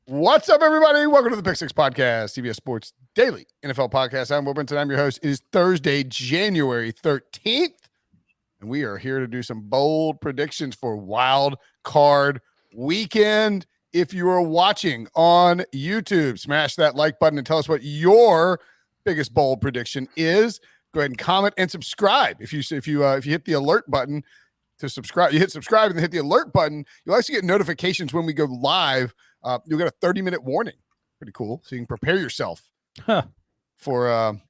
What's up, everybody? Welcome to the Pick Six Podcast, CBS Sports Daily NFL Podcast. I'm Will Brinson. I'm your host. It is Thursday, January 13th, and we are here to do some bold predictions for Wild Card Weekend. If you are watching on YouTube, smash that like button and tell us what your biggest bold prediction is. Go ahead and comment and subscribe. If you hit the alert button to subscribe, you hit subscribe and then hit the alert button, you'll actually get notifications when we go live. You'll get a 30-minute warning. Pretty cool. So you can prepare yourself for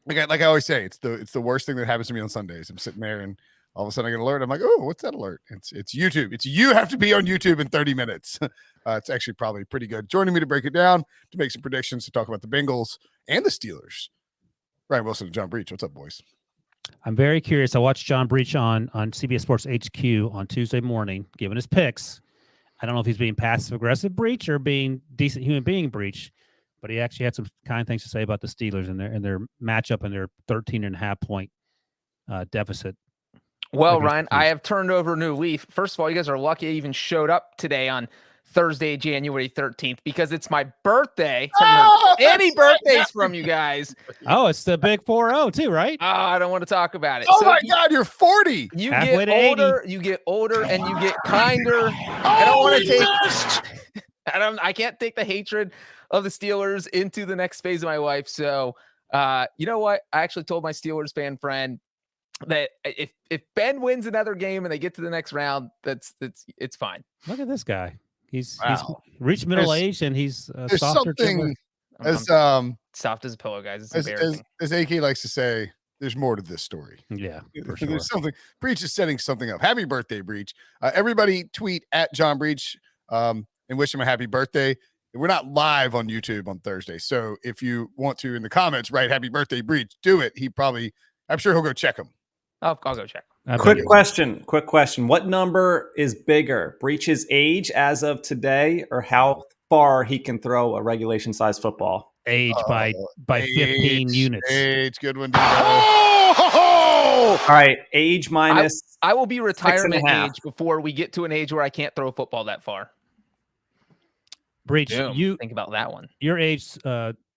like I always say, it's the worst thing that happens to me on Sundays. I'm sitting there and all of a sudden I get an alert. I'm like, oh, what's that alert? It's YouTube. You have to be on YouTube in 30 minutes. It's actually probably pretty good. Joining me to break it down, to make some predictions, to talk about the Bengals and the Steelers. Ryan Wilson and John Breech. What's up, boys? I'm very curious. I watched John Breech on CBS Sports HQ on Tuesday morning, giving his picks. I don't know if he's being passive-aggressive Breech or being decent human being Breech, but he actually had some kind things to say about the Steelers and their matchup and their 13.5-point deficit. Well, Ryan, I have turned over a new leaf. First of all, you guys are lucky I even showed up today on Thursday, January 13th, because it's my birthday. Any birthdays from you guys? Oh, it's the big 4-0 too, right? Oh, I don't want to talk about it. Oh, my God, you're 40. You get older, and you get kinder. I don't want to take I can't take the hatred of the Steelers into the next phase of my life. So, you know what? I actually told my Steelers fan friend that if Ben wins another game and they get to the next round, it's fine. Look at this guy. He's reached middle age and he's softer. As soft as a pillow, guys. It's embarrassing. As AK likes to say, there's more to this story. Yeah, for sure. There's something. Breech is setting something up. Happy birthday, Breech. Everybody tweet at John Breech and wish him a happy birthday. We're not live on YouTube on Thursday, so if you want to in the comments write happy birthday, Breech, do it. I'm sure he'll go check him. I'll go check. Quick question. What number is bigger, Breech's age as of today, or how far he can throw a regulation-sized football? Age by 15 units. Age, good one. All right, age minus. I will be retirement age before we get to an age where I can't throw a football that far. Breech, you think about that one. Your age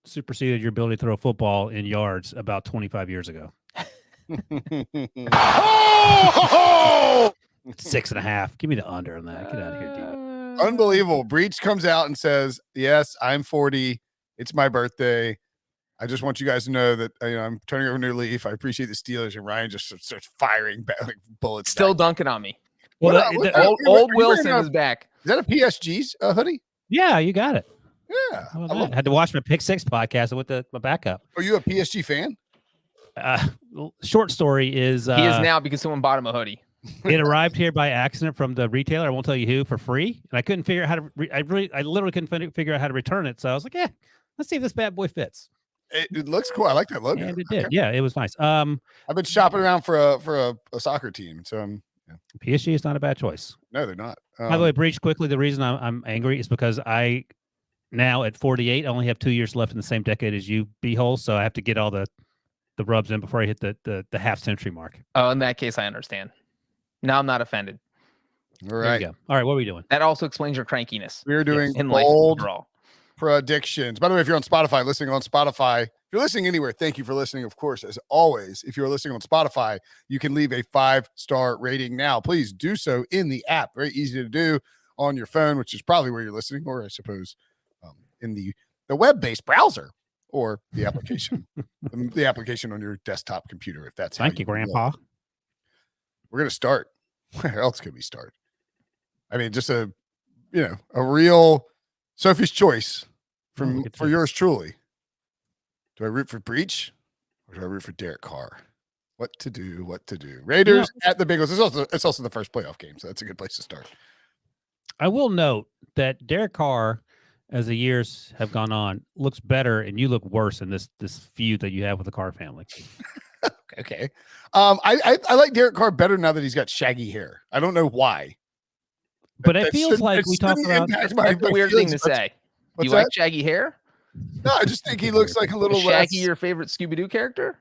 superseded your ability to throw a football in yards about 25 years ago. 6.5. Give me the under on that. Get out of here, dude. Unbelievable. Breech comes out and says, yes, I'm 40. It's my birthday. I just want you guys to know that I'm turning over a new leaf. I appreciate the Steelers, and Ryan just starts firing back, bullets. Still dunking on me. Well, old Wilson is back. Is that a PSG's hoodie? Yeah, you got it. Yeah. I had to watch my Pick Six podcast with my backup. Are you a PSG fan? Short story is he is now because someone bought him a hoodie. It arrived here by accident from the retailer. I won't tell you who, for free, and I couldn't figure out how to. I literally couldn't figure out how to return it. So I was like, let's see if this bad boy fits. It looks cool. I like that logo. And it did. Okay. Yeah, it was nice. I've been shopping around for a soccer team, so I'm. Yeah. PSG is not a bad choice. No, they're not. By the way, Breech, quickly, the reason I'm angry is because I now at 48 only have 2 years left in the same decade as you, B-hole. So I have to get all the rubs in before I hit the half-century mark. Oh, in that case, I understand. Now I'm not offended. All right. All right, what are we doing? That also explains your crankiness. We're doing bold predictions. By the way, if you're on Spotify, if you're listening anywhere, thank you for listening. Of course, as always, if you're listening on Spotify, you can leave a 5-star rating now. Please do so in the app. Very easy to do on your phone, which is probably where you're listening, or I suppose in the web-based browser. Or the application, the application on your desktop computer, if that's Thank you, Grandpa. We're gonna start. Where else could we start? I mean, just a real Sophie's choice for yours truly. Do I root for Breech or do I root for Derek Carr? What to do? Raiders at the Bengals. It's also the first playoff game, so that's a good place to start. I will note that Derek Carr, as the years have gone on, looks better, and you look worse in this feud that you have with the Carr family. Okay. I like Derek Carr better now that he's got shaggy hair. I don't know why. But it feels like we talk about that's a weird thing to say. You like shaggy hair? No, I just think he looks like a little less. Shaggy, your favorite Scooby-Doo character?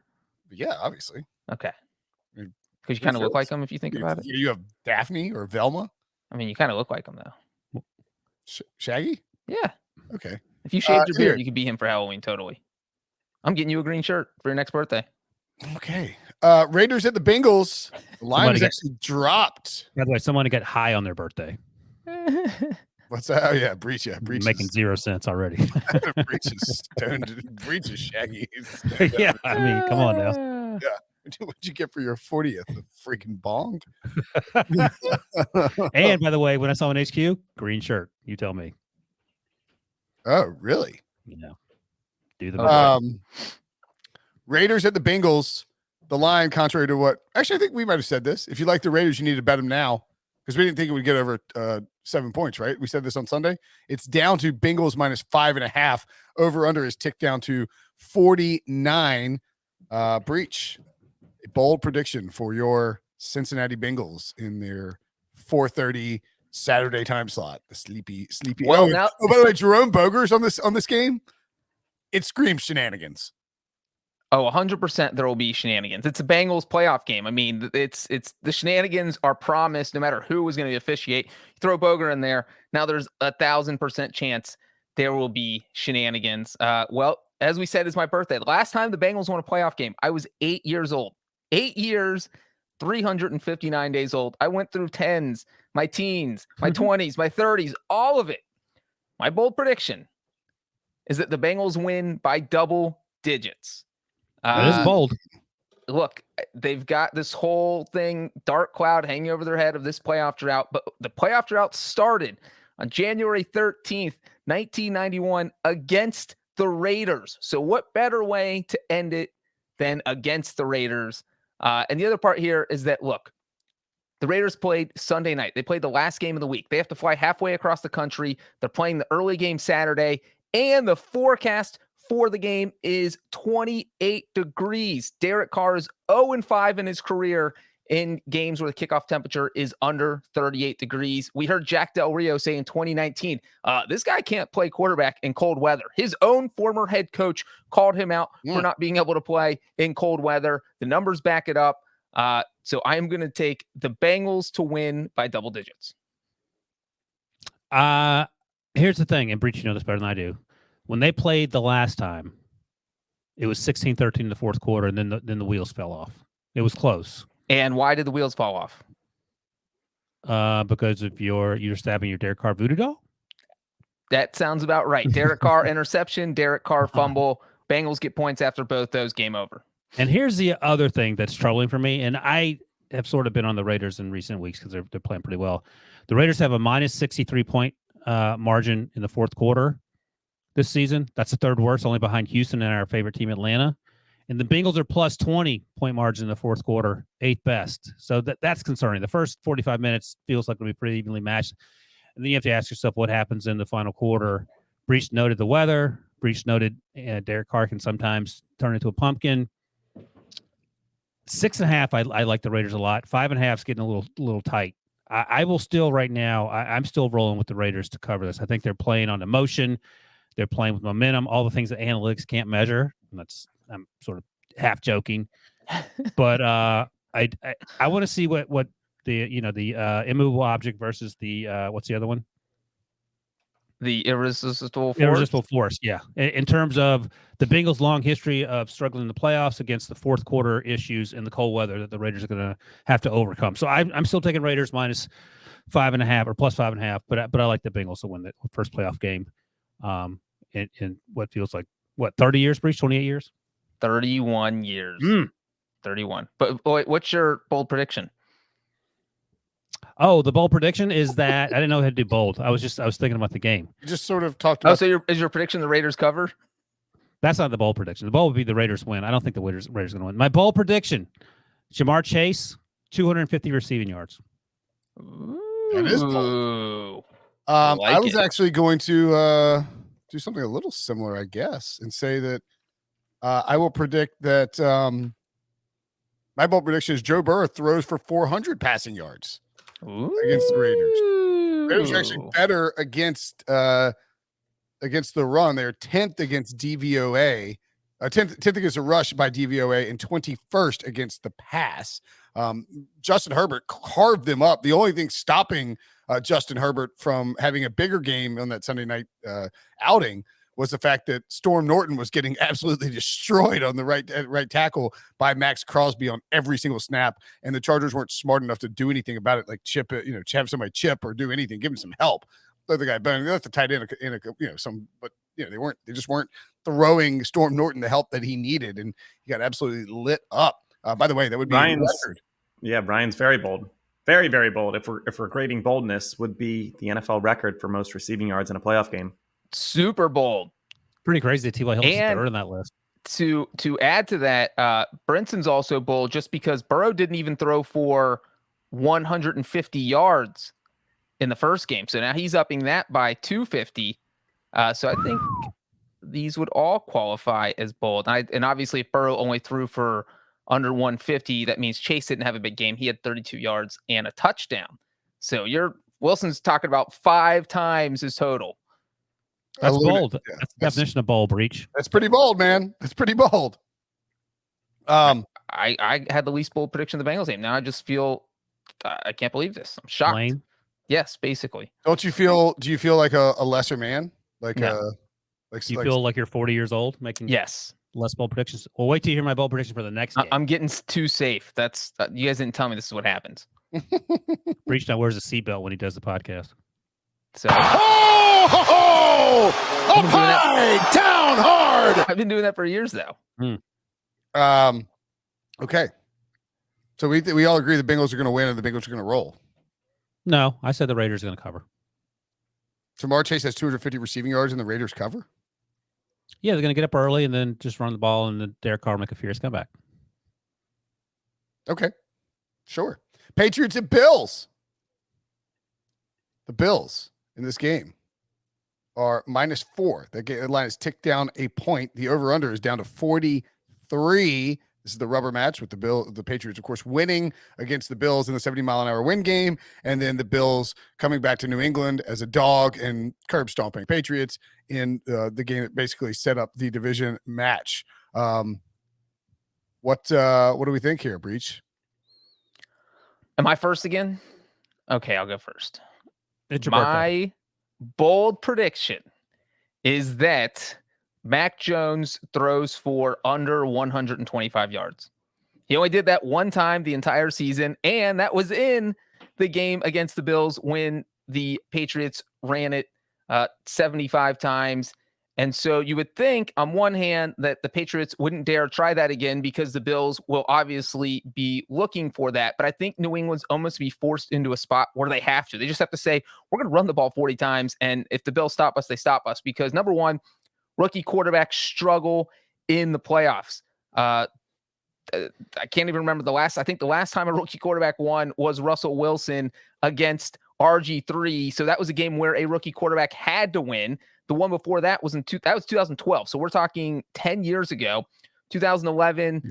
Yeah, obviously. Okay. Because you kind of look like him if you think about it. You have Daphne or Velma? I mean, you kind of look like him, though. Shaggy? Yeah. Okay. If you shaved your here. beard, you could be him for Halloween. Totally. I'm getting you a green shirt for your next birthday. Okay. Raiders at the Bengals. The line is actually dropped. By the way, someone got high on their birthday. What's that? Oh, yeah. Breech. Yeah. Breech Making 0 cents already. Breech is stoned. Breech is shaggy. Yeah. I mean, come on now. Yeah. What'd you get for your 40th? A freaking bong? And by the way, when I saw an HQ, green shirt. You tell me. Oh, really? You know, do the Raiders at the Bengals. The line, contrary to what actually I think we might have said this. If you like the Raiders, you need to bet them now because we didn't think it would get over 7 points, right? We said this on Sunday. It's down to Bengals minus 5.5. Over under is ticked down to 49. Breech, a bold prediction for your Cincinnati Bengals in their 4:30 Saturday time slot. The sleepy. Well, By the way, Jerome Boger's on this game. It screams shenanigans. Oh, 100% there will be shenanigans. It's a Bengals playoff game. I mean, it's the shenanigans are promised no matter who is going to officiate. You throw Boger in there. Now there's 1,000% chance there will be shenanigans. Well, as we said, it's my birthday. The last time the Bengals won a playoff game, I was 8 years old. 8 years, 359 days old. I went through 10s, my teens, my 20s, my 30s, all of it. My bold prediction is that the Bengals win by double digits. That is bold. Look, they've got this whole thing, dark cloud hanging over their head of this playoff drought, but the playoff drought started on January 13th, 1991 against the Raiders. So what better way to end it than against the Raiders? And the other part here is that, look, the Raiders played Sunday night. They played the last game of the week. They have to fly halfway across the country. They're playing the early game Saturday, and the forecast for the game is 28 degrees. Derek Carr is 0-5 in his career in games where the kickoff temperature is under 38 degrees. We heard Jack Del Rio say in 2019, this guy can't play quarterback in cold weather. His own former head coach called him out for not being able to play in cold weather. The numbers back it up. So I am going to take the Bengals to win by double digits. Here's the thing, and Breech, you know this better than I do. When they played the last time, it was 16-13 in the fourth quarter, and then the wheels fell off. It was close. And why did the wheels fall off? Because of you're stabbing your Derek Carr voodoo doll? That sounds about right. Derek Carr interception, Derek Carr fumble. Bengals get points after both those, game over. And here's the other thing that's troubling for me, and I have sort of been on the Raiders in recent weeks because they're playing pretty well. The Raiders have a minus 63-point margin in the fourth quarter this season. That's the third worst, only behind Houston and our favorite team, Atlanta. And the Bengals are plus 20-point margin in the fourth quarter, 8th best. So that's concerning. The first 45 minutes feels like it'll be pretty evenly matched. And then you have to ask yourself what happens in the final quarter. Breech noted the weather. Breech noted Derek Carr can sometimes turn into a pumpkin. 6.5, I like the Raiders a lot. 5.5 is getting a little tight. I will still right now, I'm still rolling with the Raiders to cover this. I think they're playing on emotion. They're playing with momentum, all the things that analytics can't measure. And I'm sort of half joking, but I want to see what the immovable object versus the what's the other one? The irresistible force. Irresistible force, yeah. In terms of the Bengals' long history of struggling in the playoffs against the fourth quarter issues in the cold weather that the Raiders are going to have to overcome. So I'm still taking Raiders minus 5.5 or plus 5.5, but I like the Bengals to win the first playoff game. In what feels like 30 years, Breech, 28 years, 31 years, 31. But what's your bold prediction? Oh, the bold prediction is that I didn't know how to do bold. I was thinking about the game. You just sort of talked about. Oh, so is your prediction the Raiders cover? That's not the bold prediction. The bold would be the Raiders win. I don't think the Raiders are going to win. My bold prediction: Jamar Chase, 250 receiving yards. That is bold. I was actually going to do something a little similar, I guess, and say that I will predict that my bold prediction is Joe Burrow throws for 400 passing yards against the Raiders. Raiders are actually better against the run. They're 10th against DVOA, 10th against a rush by DVOA, and 21st against the pass. Justin Herbert carved them up. The only thing stopping Justin Herbert from having a bigger game on that Sunday night outing was the fact that Storm Norton was getting absolutely destroyed on the right tackle by Max Crosby on every single snap, and the Chargers weren't smart enough to do anything about it, like chip it, have somebody chip or do anything, give him some help. Let the guy, but they left the tight end but they just weren't throwing Storm Norton the help that he needed, and he got absolutely lit up. By the way, that would be a record. Yeah, Brian's very bold. Very, very bold. If we're grading boldness, would be the NFL record for most receiving yards in a playoff game. Super bold. Pretty crazy that T.Y. Hilton's third on that list. To add to that, Brinson's also bold just because Burrow didn't even throw for 150 yards in the first game. So now he's upping that by 250. So I think these would all qualify as bold. And obviously, if Burrow only threw for under 150, that means Chase didn't have a big game. He had 32 yards and a touchdown. So Wilson's talking about 5 times his total. That's bold. Yeah, that's the definition of bold, Breech. That's pretty bold, man. That's pretty bold. I had the least bold prediction of the Bengals game. Now I just feel I can't believe this. I'm shocked. Lame. Yes, basically. Do you feel like a lesser man? You feel like you're 40 years old making less bold predictions? Well, wait till you hear my bold prediction for the next game. I'm getting too safe. That's you guys didn't tell me this is what happens. Breech now wears a seatbelt when he does the podcast. So up high, down hard. I've been doing that for years though. Okay. So we all agree the Bengals are going to win and the Bengals are going to roll. No, I said the Raiders are going to cover. Jamar Chase has 250 receiving yards and the Raiders cover? Yeah, they're going to get up early and then just run the ball and then Derek Carr make a fierce comeback. Okay. Sure. Patriots and Bills. The Bills in this game are -4. The line is ticked down a point. The over-under is down to 43. This is the rubber match with the Patriots, of course, winning against the Bills in the 70-mile-an-hour win game, and then the Bills coming back to New England as a dog and curb stomping Patriots in the game that basically set up the division match. What do we think here, Breech? Am I first again? Okay, I'll go first. It's your My bold prediction is that Mac Jones throws for under 125 yards. He only did that one time the entire season, and that was in the game against the Bills when the Patriots ran it 75 times. And so you would think, on one hand, that the Patriots wouldn't dare try that again because the Bills will obviously be looking for that. But I think New England's almost be forced into a spot where they have to. They just have to say, we're going to run the ball 40 times, and if the Bills stop us, they stop us. Because, number one, rookie quarterbacks struggle in the playoffs. I can't even remember I think the last time a rookie quarterback won was Russell Wilson against RG3. So that was a game where a rookie quarterback had to win. The one before that was 2012. So we're talking 10 years ago. 2011,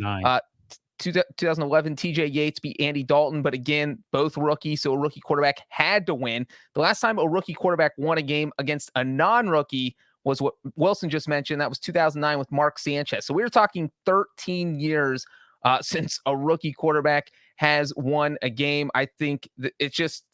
2011, TJ Yates beat Andy Dalton, but again, both rookies, so a rookie quarterback had to win. The last time a rookie quarterback won a game against a non-rookie was what Wilson just mentioned. That was 2009 with Mark Sanchez. So we were talking 13 years since a rookie quarterback has won a game. I think that it's just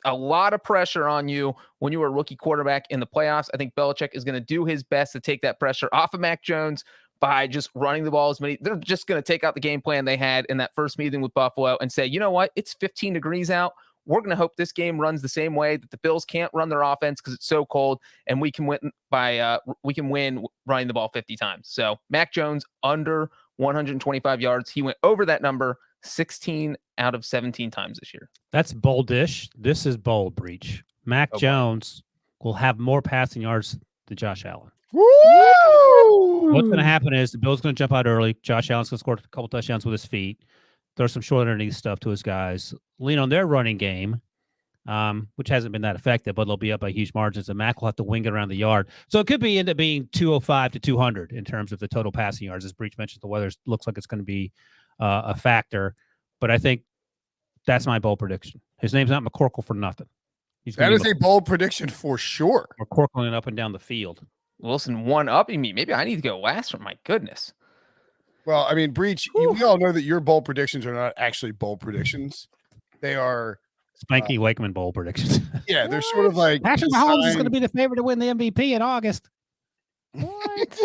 a lot of pressure on you when you were a rookie quarterback in the playoffs. I think Belichick is going to do his best to take that pressure off of Mac Jones by just running the ball as many. They're just going to take out the game plan they had in that first meeting with Buffalo and say, you know what? It's 15 degrees out. We're going to hope this game runs the same way, that the Bills can't run their offense because it's so cold, and we can win running the ball 50 times. So Mac Jones under 125 yards. He went over that number 16 out of 17 times this year. That's boldish. This is bold, Breech. Mac Jones will have more passing yards than Josh Allen. Woo! What's going to happen is the Bills going to jump out early. Josh Allen's going to score a couple touchdowns with his feet. Throw some short underneath stuff to his guys. Lean on their running game, which hasn't been that effective, but they'll be up by huge margins, and Mac will have to wing it around the yard. So it could end up being 205 to 200 in terms of the total passing yards. As Breech mentioned, the weather looks like it's going to be a factor, but I think that's my bold prediction. His name's not McCorkle for nothing. That is a bold prediction for sure. McCorkling up and down the field. Wilson one-upping me. Maybe I need to go last for my goodness. Well, I mean, Breech, we all know that your bold predictions are not actually bold predictions. They are Spanky Wakeman Bowl predictions. Yeah, they're sort of like Patrick Mahomes is going to be the favorite to win the MVP in August. What?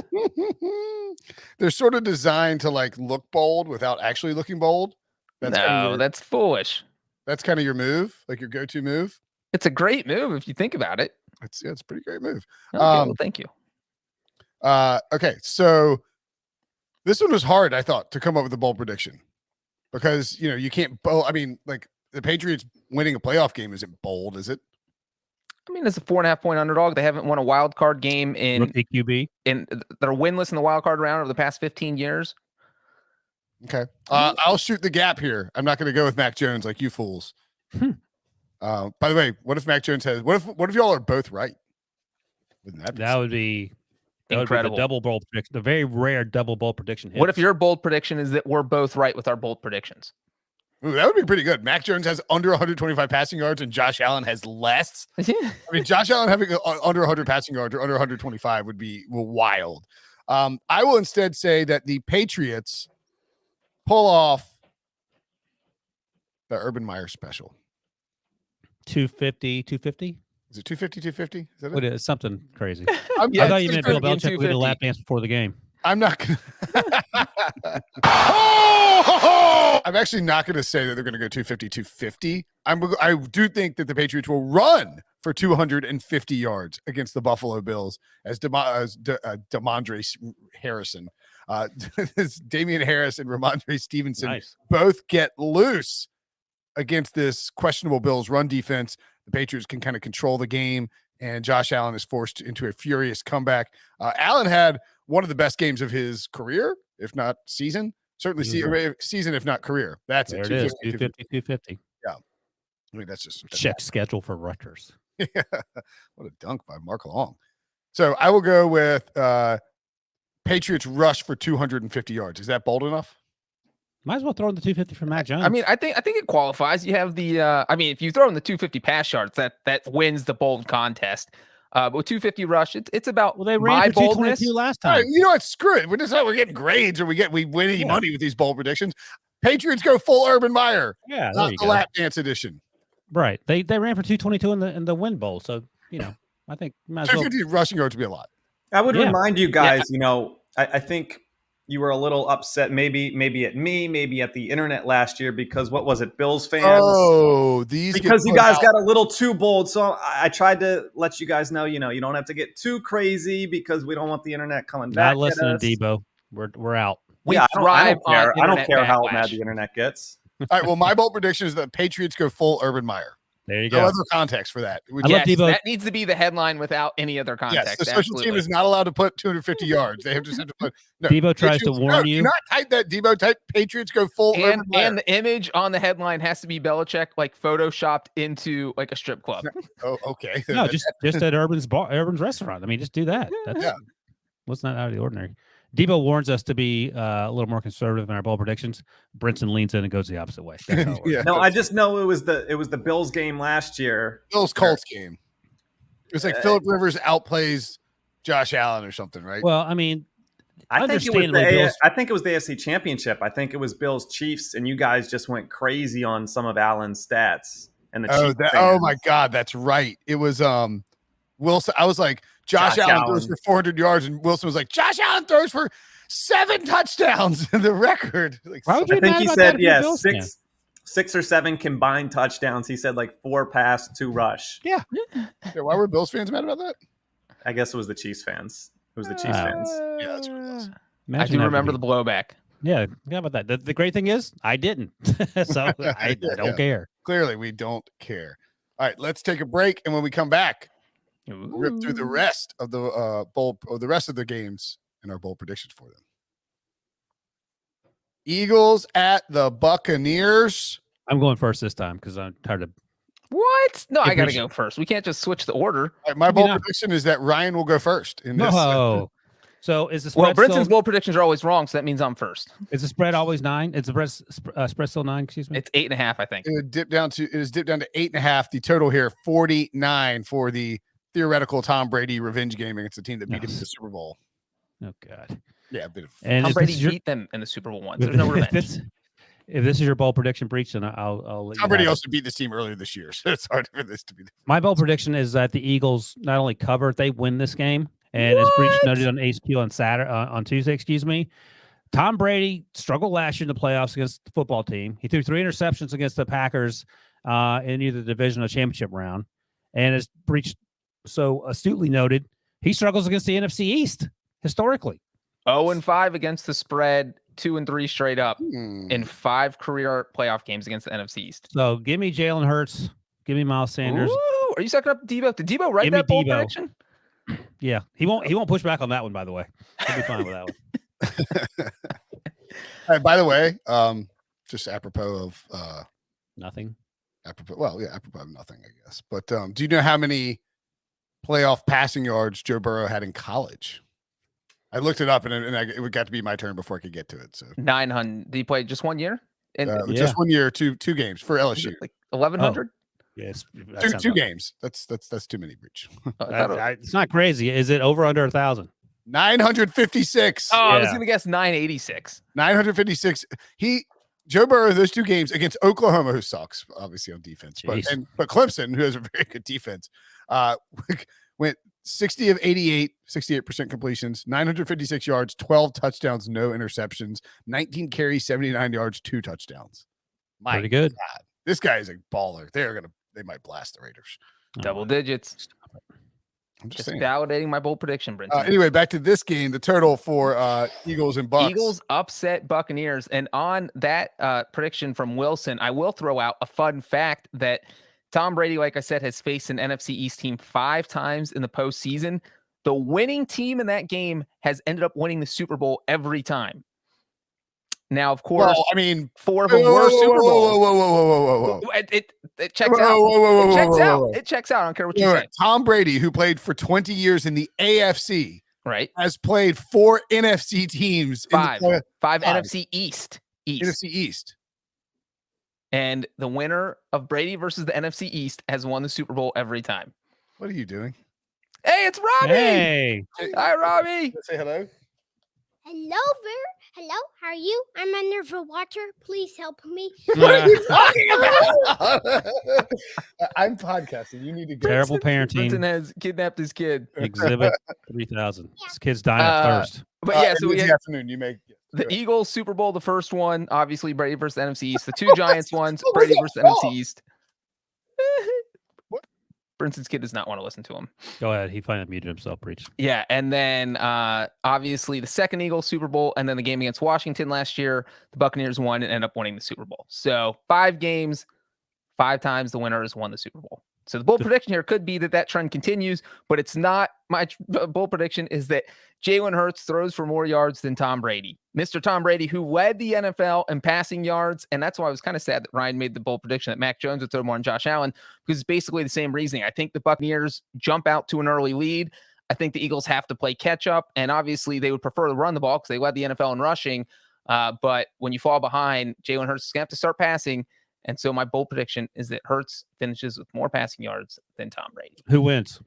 They're sort of designed to like look bold without actually looking bold. That's foolish. That's kind of your move, like your go-to move. It's a great move if you think about it. It's a pretty great move. Okay, well, thank you. Okay, so this one was hard, I thought, to come up with a bold prediction because you can't bold. I mean, like the Patriots winning a playoff game isn't bold, is it? I mean, it's a 4.5-point underdog. They haven't won a wild card game Rookie QB. They're winless in the wild card round over the past 15 years. Okay. I'll shoot the gap here. I'm not going to go with Mac Jones like you fools. By the way, what if Mac Jones has? What if y'all are both right? Wouldn't that would be incredible? The double bold prediction, the very rare double bold prediction. What if your bold prediction is that we're both right with our bold predictions? Ooh, that would be pretty good. Mac Jones has under 125 passing yards and Josh Allen has less. I mean, Josh Allen having under 100 passing yards or under 125 would be wild. I will instead say that the Patriots pull off the Urban Meyer special. 250. Is it 250? Is that it? What is something crazy? I I thought you meant Bill Belichick with a lap dance before the game. I'm not going to. I'm actually not going to say that they're going to go 250. I do think that the Patriots will run for 250 yards against the Buffalo Bills as Damondre Harrison. Damian Harris and Ramondre Stevenson both get loose against this questionable Bills run defense. The Patriots can kind of control the game, and Josh Allen is forced into a furious comeback. Allen had one of the best games of his career, if not season. Certainly season, if not career. That's there it. It is. 250. Yeah. I mean, that's just check schedule for Rutgers. Yeah. What a dunk by Mark Long. So I will go with Patriots rush for 250 yards. Is that bold enough? Might as well throw in the 250 for Mac Jones. I mean, I think it qualifies. You have the if you throw in the 250 pass yards, that wins the bold contest. But with 250 rush, it's about they ran for 222 last time. Right, you know what? Screw it. We're getting grades or we win any money with these bold predictions. Patriots go full Urban Meyer. Yeah, not the lap dance edition. Right. They ran for 222 in the win bowl. So I think 250 rushing yards would be a lot. I would remind you guys. I think you were a little upset, maybe at me, maybe at the internet last year because what was it, Bills fans? Oh, because you guys got a little too bold. So I tried to let you guys know, you don't have to get too crazy because we don't want the internet coming back. Not listening, Debo. We're out. I don't care. I don't care how mad the internet gets. All right. Well, my bold prediction is that Patriots go full Urban Meyer. There you go. No other context for that. That needs to be the headline without any other context. Yes, the special team is not allowed to put 250 yards. They have to put. No, Debo tries to warn you. Do not type that. Debo type Patriots go full. And the image on the headline has to be Belichick like photoshopped into like a strip club. Oh, okay. No, just at Urban's restaurant. I mean, just do that. That's what's not out of the ordinary. Debo warns us to be a little more conservative in our bowl predictions. Brinson leans in and goes the opposite way. No, I just know it was the Bills game last year. Bills Colts game. It was like Phillip Rivers outplays Josh Allen or something, right? Well, I mean, I think it was the AFC Championship. I think it was Bills Chiefs, and you guys just went crazy on some of Allen's stats. And oh my God, that's right. It was Wilson. I was like, Josh Allen throws for 400 yards, and Wilson was like, Josh Allen throws for 7 touchdowns in the record. Like, why would you? I think he said six or 7 combined touchdowns. He said like 4 pass, 2 rush. Yeah. Why were Bills fans mad about that? I guess it was the Chiefs fans. Yeah, that's what it was. I do remember the blowback. Yeah, how about that? The great thing is, I didn't, so I don't care. Clearly, we don't care. All right, let's take a break, and when we come back, we'll rip through the rest of the bowl, or the rest of the games, and our bowl predictions for them. Eagles at the Buccaneers. I'm going first this time because I'm tired of. What? No, I got to go first. We can't just switch the order. All right, my bold prediction is that Ryan will go first in this. Oh. So is the spread Brinson's bold predictions are always wrong, so that means I'm first. Is the spread always 9? Is the spread still 9? Excuse me. It's 8.5, I think. It is dipped down to 8.5. The total here 49 for the theoretical Tom Brady revenge game against the team that beat him in the Super Bowl. Oh God. Yeah, a bit of. Tom Brady beat them in the Super Bowl once. There's no revenge. if this is your bold prediction, Breech, then I'll let you Tom Brady have it. also beat this team earlier this year, so it's hard for this to be. My bold prediction is that the Eagles not only cover, they win this game. And as Breech noted on HQ on Tuesday, excuse me, Tom Brady struggled last year in the playoffs against the football team. He threw 3 interceptions against the Packers in either the division or championship round. And as Breech so astutely noted, he struggles against the NFC East historically. 0-5 against the spread, 2-3 straight up in 5 career playoff games against the NFC East. So give me Jalen Hurts. Give me Miles Sanders. Ooh, are you sucking up Debo? Did Debo write Give me that bold Debo. prediction? Yeah, he won't push back on that one, by the way. He'll be fine with that one. All right, by the way, just apropos of Nothing. apropos of nothing, I guess. But do you know how many playoff passing yards Joe Burrow had in college? I looked it up, and it got to be my turn before I could get to it. So 900. Did he play just 1 year? And just 1 year, two games for LSU. like 1,100? Yes, Two games. That's too many, Breech. It's not crazy. Is it over under 1,000? 956. Oh, I was Yeah. gonna guess 986. 956. Joe Burrow, those 2 games against Oklahoma, who sucks obviously on defense, Jeez. but Clemson, who has a very good defense, went 60 of 88, 68% completions, 956 yards, 12 touchdowns, no interceptions, 19 carries, 79 yards, 2 touchdowns. My Pretty good. God, this guy is a baller. They might blast the Raiders. Double digits. I'm just Just saying. validating my bold prediction, Brinson. Anyway, back to this game. The total for Eagles and Bucs. Eagles upset Buccaneers. And on that prediction from Wilson, I will throw out a fun fact that Tom Brady, like I said, has faced an NFC East team 5 times in the postseason. The winning team in that game has ended up winning the Super Bowl every time. Now, of course, Well, I mean, 4 of them were Super Bowls. Whoa. It checks out. It checks out. It checks out. I don't care what you say. Tom Brady, who played for 20 years in the AFC, Right? has played 4 NFC teams. 5 Five. NFC East. NFC East. And the winner of Brady versus the NFC East has won the Super Bowl every time. What are you doing? Hey, it's Robbie. Hey, Hi, Robbie. Say hello. Hello there. Hello, how are you? I'm under the water. Please help me. What are you talking about? I'm podcasting. You need to go. terrible Brinson parenting. has kidnapped his kid. Exhibit 3000. This kid's dying of thirst. But yeah, so we in had the afternoon. You make the go ahead. Eagles Super Bowl, the first one, obviously Brady versus the NFC East. The 2 Giants ones, What was Brady that versus the NFC from? East. What? Brinson's kid does not want to listen to him. Go ahead. He finally muted himself, Breech. Yeah, and then obviously the second Eagles Super Bowl, and then the game against Washington last year, the Buccaneers won and ended up winning the Super Bowl. So 5 games, 5 times the winner has won the Super Bowl. So the bold prediction here could be that trend continues, but it's not. My bold prediction is that Jalen Hurts throws for more yards than Tom Brady. Mr. Tom Brady, who led the NFL in passing yards, and that's why I was kind of sad that Ryan made the bold prediction that Mac Jones would throw more than Josh Allen, because it's basically the same reasoning. I think the Buccaneers jump out to an early lead. I think the Eagles have to play catch up, and obviously they would prefer to run the ball because they led the NFL in rushing. But when you fall behind, Jalen Hurts is going to have to start passing. And so my bold prediction is that Hurts finishes with more passing yards than Tom Brady. Who wins?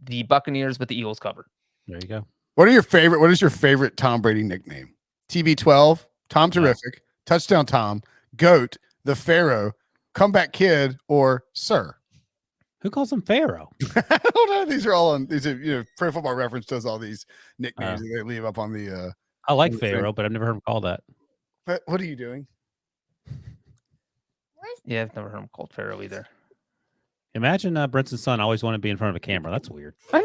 The Buccaneers, but the Eagles cover. There you go. What is your favorite Tom Brady nickname? TB12, Tom Terrific, Touchdown Tom, Goat, the Pharaoh, Comeback Kid, or Sir? Who calls him Pharaoh? I don't know. These are Pro Football Reference does all these nicknames that they leave up on the. I like on the thing. Pharaoh, but I've never heard him called that. What are you doing? Yeah, I've never heard him called Pharaoh either. Imagine Brinson's son always wanted to be in front of a camera. That's weird. I've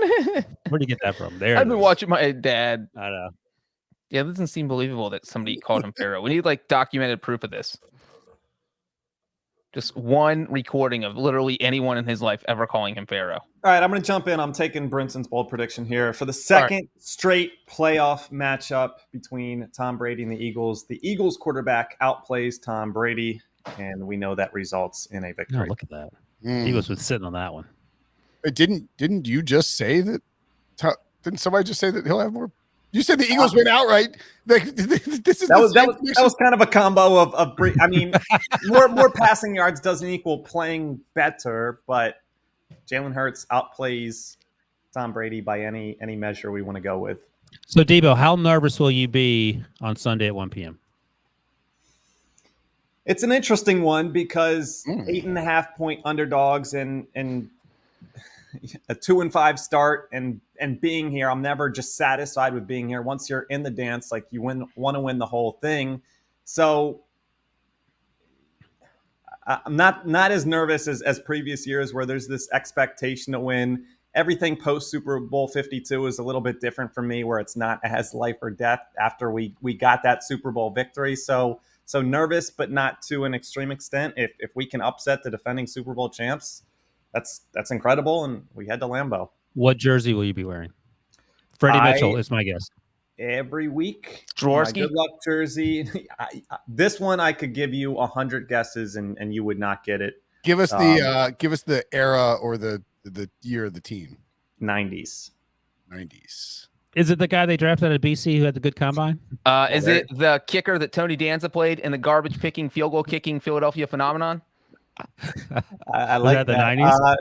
Where'd you get that from? There. been watching my dad. I know. Yeah, it doesn't seem believable that somebody called him Pharaoh. We need like documented proof of this. Just one recording of literally anyone in his life ever calling him Pharaoh. All right, I'm going to jump in. I'm taking Brinson's bold prediction here. For the second straight playoff matchup between Tom Brady and the Eagles quarterback outplays Tom Brady, and we know that results in a No, victory. look at that. He was sitting on that one. Wait, didn't you just say that? Didn't somebody just say that he'll have more? You said the Eagles win outright. This is That was kind of a combo of I mean, more passing yards doesn't equal playing better, but Jalen Hurts outplays Tom Brady by any measure we want to go with. So, Debo, how nervous will you be on Sunday at 1 p.m.? It's an interesting one because Mm. 8.5 point underdogs and a 2-5 start and being here. I'm never just satisfied with being here. Once you're in the dance, like you want to win the whole thing. So I'm not as nervous as previous years where there's this expectation to win. Everything post Super Bowl 52 is a little bit different for me, where it's not as life or death after we got that Super Bowl victory. So nervous, but not to an extreme extent. If we can upset the defending Super Bowl champs, that's incredible. And we head to Lambeau. What jersey will you be wearing? Freddie Mitchell is my guess. Every week, Jaworski? my good luck jersey. This one I could give you 100 guesses and you would not get it. Give us the era or the year of the team. 90s. Is it the guy they drafted out of BC who had the good combine? Is it the kicker that Tony Danza played in the garbage picking, field goal kicking Philadelphia phenomenon? I like that the that. 90s?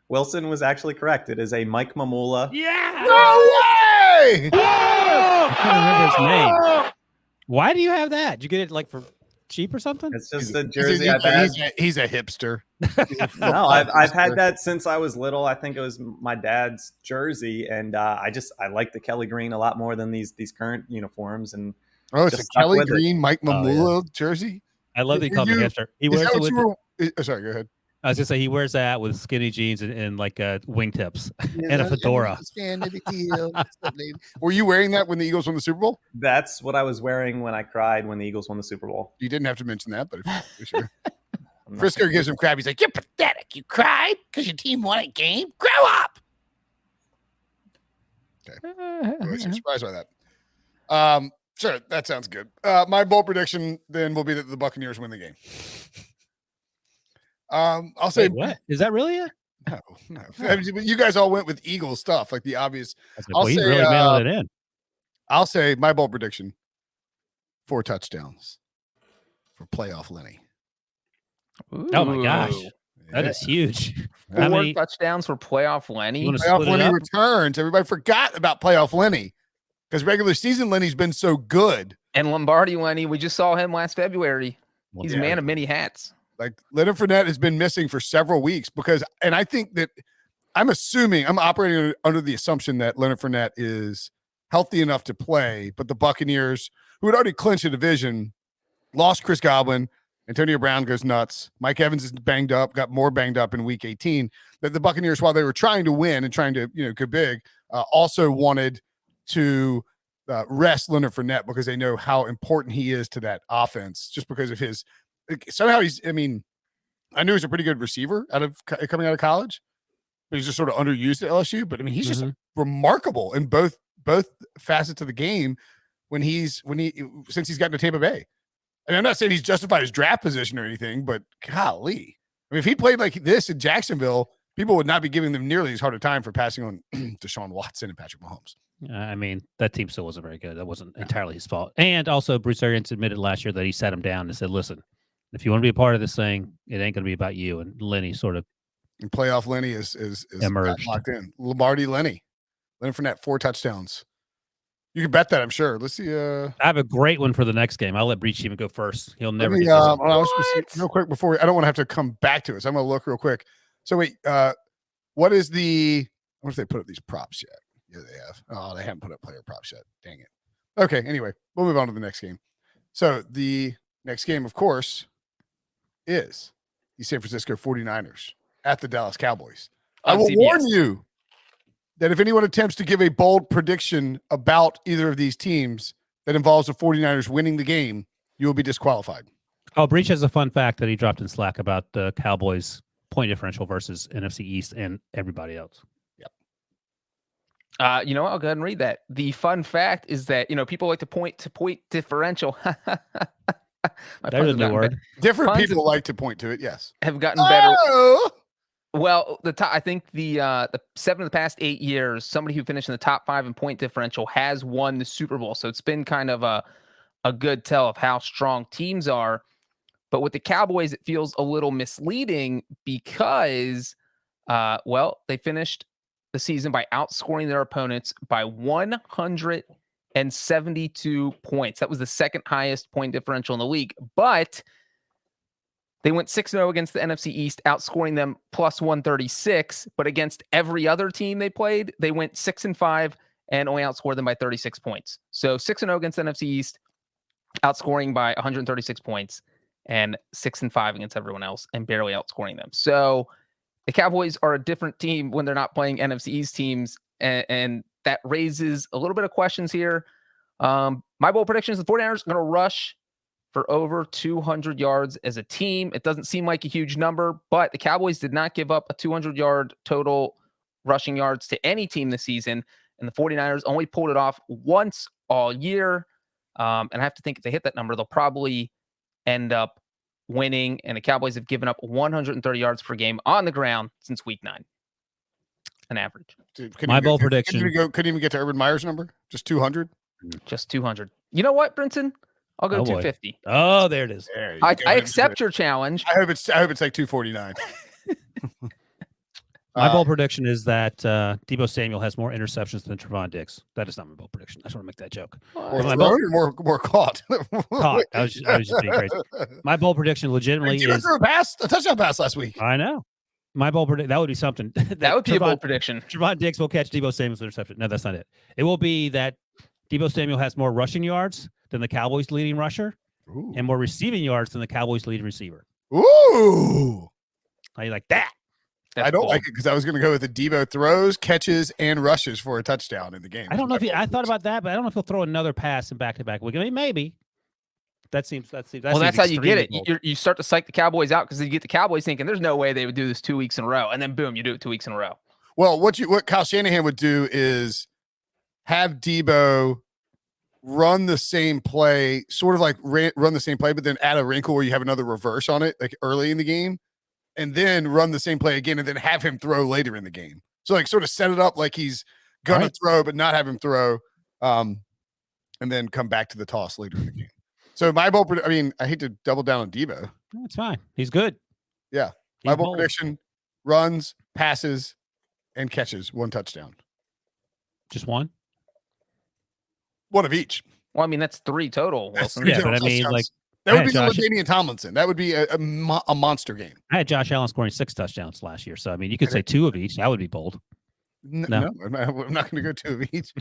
Wilson was actually correct. It is a Mike Mamula. Yeah. No way! I can't remember his name. Why do you have that? Did you get it like for cheap or something? It's just a jersey I've had. He's a hipster. No, I've had that since I was little. I think it was my dad's jersey, and I like the Kelly green a lot more than these current uniforms. And it's a just stuck Kelly with it. green Mike Mamula jersey. I love that he called me hipster. He Is wears that it what with. you were? Sorry, go ahead. I was gonna say he wears that with skinny jeans and like wingtips and a fedora. Were you wearing that when the Eagles won the Super Bowl? That's what I was wearing when I cried when the Eagles won the Super Bowl. You didn't have to mention that, but if sure. Frisco gives him crap. He's like, "You're pathetic. You cried because your team won a game. Grow up." Okay, I'm surprised by that. Sure, that sounds good. My bold prediction then will be that the Buccaneers win the game. I'll say, what is that really it? No. I mean, you guys all went with Eagles stuff, like the obvious. Well, he's really mailing it in. I'll say my bold prediction: 4 touchdowns for playoff Lenny. Oh my gosh, that is huge. How 4 many touchdowns for playoff Lenny? Playoff Lenny returns. Everybody forgot about playoff Lenny because regular season Lenny's been so good. And Lombardi Lenny, we just saw him last February. He's a man of many hats. Like Leonard Fournette has been missing for several weeks and I think that I'm operating under the assumption that Leonard Fournette is healthy enough to play, but the Buccaneers, who had already clinched a division, lost Chris Godwin. Antonio Brown goes nuts. Mike Evans is banged up, got more banged up in week 18. That the Buccaneers, while they were trying to win and trying to, go big, also wanted to rest Leonard Fournette because they know how important he is to that offense just because of his somehow I knew he was a pretty good receiver coming out of college, but he's just sort of underused at LSU. But he's just remarkable in both facets of the game since he's gotten to Tampa Bay. And I'm not saying he's justified his draft position or anything, but golly, if he played like this in Jacksonville, people would not be giving them nearly as hard a time for passing on Deshaun Watson and Patrick Mahomes. That team still wasn't very good. That wasn't entirely his fault. And also, Bruce Arians admitted last year that he sat him down and said, "Listen, if you want to be a part of this thing, it ain't going to be about you." And Lenny sort of playoff Lenny is emerged. Locked in. Lombardi Lenny, Leonard Fournette, 4 touchdowns. You can bet that, I'm sure. Let's see. I have a great one for the next game. I'll let Breech even go first. He'll never get this real quick before I don't want to have to come back to it. So I'm going to look real quick. So wait, what is I wonder if they put up these props yet. Yeah, they have. Oh, they haven't put up player props yet. Dang it. Okay, anyway, we'll move on to the next game. So the next game, of course, is the San Francisco 49ers at the Dallas Cowboys. I will warn you that if anyone attempts to give a bold prediction about either of these teams that involves the 49ers winning the game, you will be disqualified. Oh, Breech has a fun fact that he dropped in Slack about the Cowboys' point differential versus NFC East and everybody else. Yep. I'll go ahead and read that. The fun fact is that, people like to point differential. There's a new word. Different people like to point to it, yes. Have gotten better. Well, I think the 7 of the past 8 years, somebody who finished in the top 5 in point differential has won the Super Bowl. So it's been kind of a good tell of how strong teams are. But with the Cowboys, it feels a little misleading because, they finished the season by outscoring their opponents by 172 points. That was the second highest point differential in the league. But They went 6-0 against the NFC East, outscoring them plus 136. But against every other team they played, they went 6-5 and only outscored them by 36 points. So 6-0 against the NFC East, outscoring by 136 points, and 6-5 against everyone else, and barely outscoring them. So the Cowboys are a different team when they're not playing NFC East teams, and that raises a little bit of questions here. My bold prediction is the 49ers are going to rush for over 200 yards as a team. It doesn't seem like a huge number, but the Cowboys did not give up a 200-yard total rushing yards to any team this season, and the 49ers only pulled it off once all year. And I have to think if they hit that number, they'll probably end up winning, and the Cowboys have given up 130 yards per game on the ground since week 9, an average. Dude, My bold prediction. Couldn't even get to Urban Meyer's number. Just 200. Just 200. You know what, Brinson? I'll go Oh, boy. 250. Oh, there it is. There you I go. accept your challenge. I hope it's like 249. My bold prediction is that Deebo Samuel has more interceptions than Trevon Diggs. That is not my bold prediction. I just want to make that joke. More my thrown or more caught. Caught. I was just being crazy. My bold prediction legitimately Deebo is. threw a touchdown pass last week. I know. My bold prediction, that would be something. That would be a bold prediction. Trevon Diggs will catch Deebo Samuel's interception. No, that's not it. It will be that Deebo Samuel has more rushing yards than the Cowboys' leading rusher Ooh. and more receiving yards than the Cowboys' leading receiver. Ooh. How you like that? That's I don't bold. like it because I was going to go with the Deebo throws, catches, and rushes for a touchdown in the game. I don't know if I thought about that, but I don't know if he'll throw another pass in back-to-back week. I mean, maybe. That seems. Well, that's how you get it. You start to psych the Cowboys out because you get the Cowboys thinking there's no way they would do this 2 weeks in a row, and then boom, you do it 2 weeks in a row. Well, what Kyle Shanahan would do is have Deebo run the same play, sort of like run the same play, but then add a wrinkle where you have another reverse on it, like early in the game, and then run the same play again, and then have him throw later in the game. So like sort of set it up like he's gonna throw, but not have him throw, and then come back to the toss later in the game. So my bold, I mean, I hate to double down on Deebo. It's fine. He's good. Yeah. He's My bold bold. prediction: runs, passes, and catches, 1 touchdown. Just one. One of each. Well, I mean that's 3 total. That's Wilson. 3 Yeah, total but I mean, touchdowns. like, that would I be had the LaDainian Tomlinson. That would be a monster game. I had Josh Allen scoring 6 touchdowns last year. So, I mean, you could say 2 of each. That would be bold. No, I'm not going to go 2 of each.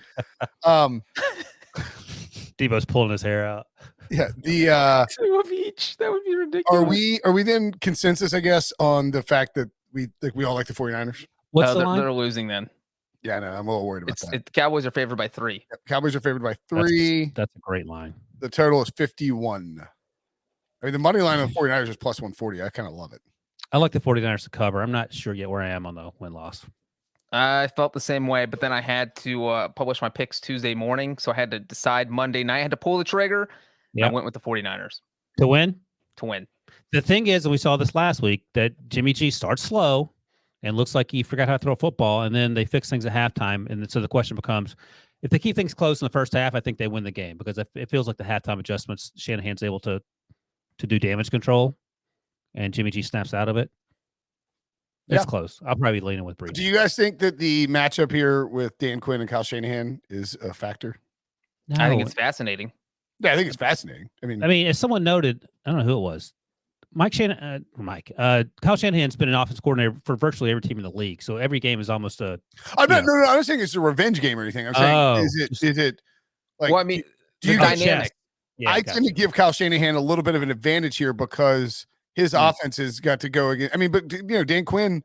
Deebo's pulling his hair out. Yeah. The 2 of each. That would be ridiculous. are we then consensus, I guess, on the fact that we all like the 49ers? What's the they're, line? they're losing then. Yeah, no, I'm a little worried about that. The Cowboys are favored by 3. Cowboys are favored by 3. That's a great line. The total is 51. I mean, the money line on the 49ers is plus 140. I kind of love it. I like the 49ers to cover. I'm not sure yet where I am on the win-loss. I felt the same way, but then I had to publish my picks Tuesday morning, so I had to decide Monday night. I had to pull the trigger. Yeah. I went with the 49ers To win? to win. The thing is, and we saw this last week, that Jimmy G starts slow and looks like he forgot how to throw a football, and then they fix things at halftime. And so the question becomes, if they keep things close in the first half, I think they win the game because it feels like the halftime adjustments, Shanahan's able to do damage control, and Jimmy G snaps out of it. It's close. I'll probably be leaning with Breech. Do you guys think that the matchup here with Dan Quinn and Kyle Shanahan is a factor? I think it's fascinating. Yeah, I think it's fascinating. I mean, as someone noted, I don't know who it was. Kyle Shanahan's been an offense coordinator for virtually every team in the league. So every game is almost a. I'm not saying it's a revenge game or anything. I'm saying, is it like, Well, I mean, do you the guys- dynamic. Yeah, I tend to give Kyle Shanahan a little bit of an advantage here because his offense has got to go again. I mean, but Dan Quinn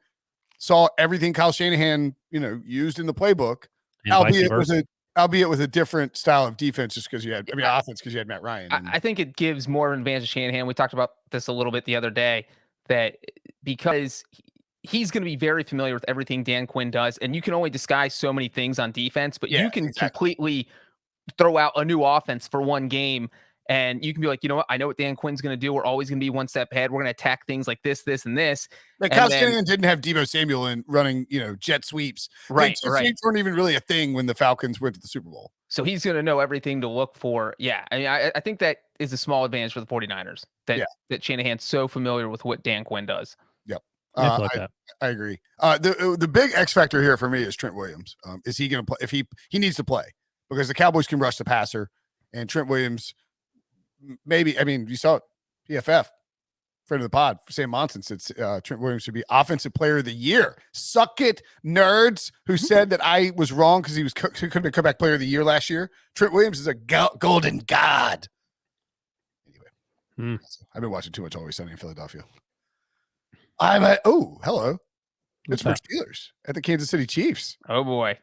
saw everything Kyle Shanahan, used in the playbook, albeit with a different style of defense, just because offense because you had Matt Ryan. I think it gives more of an advantage to Shanahan. We talked about this a little bit the other day, that because he's going to be very familiar with everything Dan Quinn does, and you can only disguise so many things on defense, but you can completely throw out a new offense for one game, and you can be like, you know what? I know what Dan Quinn's going to do. We're always going to be one step ahead. We're going to attack things like this, this, and this. Like Kyle Shanahan didn't have Deebo Samuel in running, jet sweeps. Right, Jet sweeps weren't even really a thing when the Falcons went to the Super Bowl. So he's going to know everything to look for. Yeah, I mean, I think that is a small advantage for the 49ers, that Shanahan's so familiar with what Dan Quinn does. Yep. I agree. The big X factor here for me is Trent Williams. Is he going to play? If he needs to play, because the Cowboys can rush the passer, and Trent Williams, maybe. I mean, you saw it, PFF. friend of the pod, Sam Monson, said Trent Williams should be Offensive Player of the Year. Suck it, nerds who said that I was wrong because he could have been Comeback Player of the Year last year. Trent Williams is a golden god. Anyway, I've been watching too much Always Sunny in Philadelphia. Hello. It's for Steelers at the Kansas City Chiefs. Oh, boy.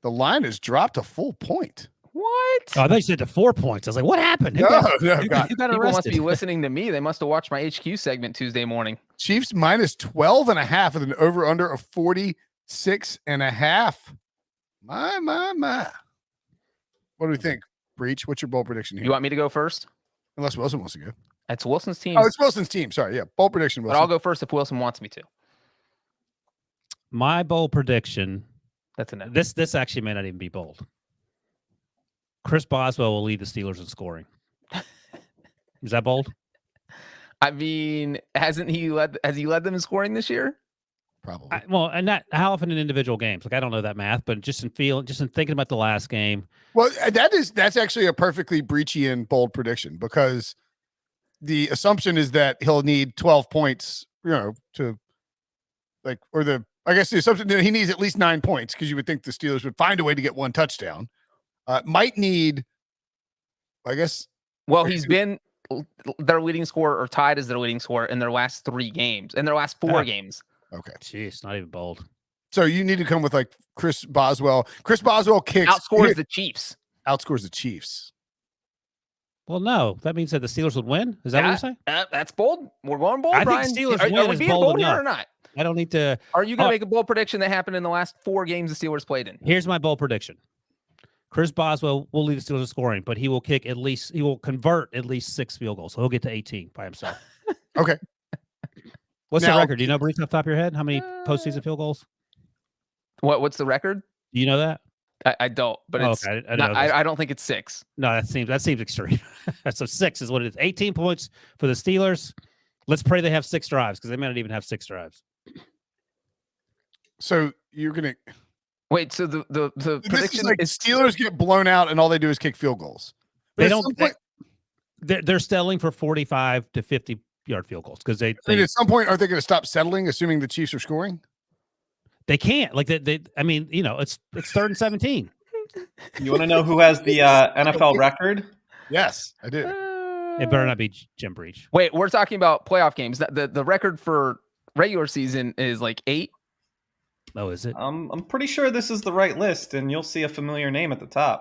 The line has dropped a full point. What? Oh, I thought you said to 4 points. I was like, what happened? Who got People must arrested? be listening to me. They must have watched my HQ segment Tuesday morning. Chiefs minus 12.5 with an over-under of 46.5. My. What do we think, Breech? What's your bold prediction here? You want me to go first? Unless Wilson wants to go. It's Wilson's team. Oh, it's Wilson's team. Sorry, yeah. Bold prediction, Wilson. But I'll go first if Wilson wants me to. My bold prediction. That's enough. This actually may not even be bold. Chris Boswell will lead the Steelers in scoring. Is that bold? I mean, has he led them in scoring this year? Probably. And not how often in individual games. Like I don't know that math, but just in thinking about the last game. Well, that's actually a perfectly Breechian bold prediction because the assumption is that he'll need 12 points, I guess the assumption that he needs at least 9 points because you would think the Steelers would find a way to get one touchdown. Might need, I guess. Well, he's been their leading scorer or tied as their leading scorer in their last 3 games, in their last 4 games. Okay. Jeez, not even bold. So you need to come with like Chris Boswell. Chris Boswell kicks. Outscores the Chiefs. Outscores the Chiefs. Well, no. That means that the Steelers would win? Is that what you're saying? That's bold. We're going bold, I think Brian. Steelers Are win we is being bold bold here enough. or not? I don't need to. Are you going to make a bold prediction that happened in the last 4 games the Steelers played in? Here's my bold prediction. Chris Boswell will lead the Steelers in scoring, but he will convert at least 6 field goals. So he'll get to 18 by himself. Okay. What's Now, the record? Do you know, Breech, off the top of your head? How many postseason field goals? What's the record? Do you know that? I don't, but it's okay. I don't think it's 6. No, that seems extreme. So 6 is what it is. 18 points for the Steelers. Let's pray they have 6 drives because they may not even have 6 drives. So you're gonna wait. So the prediction is Steelers get blown out and all they do is kick field goals. They don't. They're settling for 45 to 50-yard field goals because they at some point are they going to stop settling, assuming the Chiefs are scoring? They can't. Like they. I mean, it's 3rd and 17. You want to know who has the NFL record? Yes, I do. It better not be Jim Breech. Wait, we're talking about playoff games. The record for regular season is like 8. Oh, is it? I'm pretty sure this is the right list, and you'll see a familiar name at the top.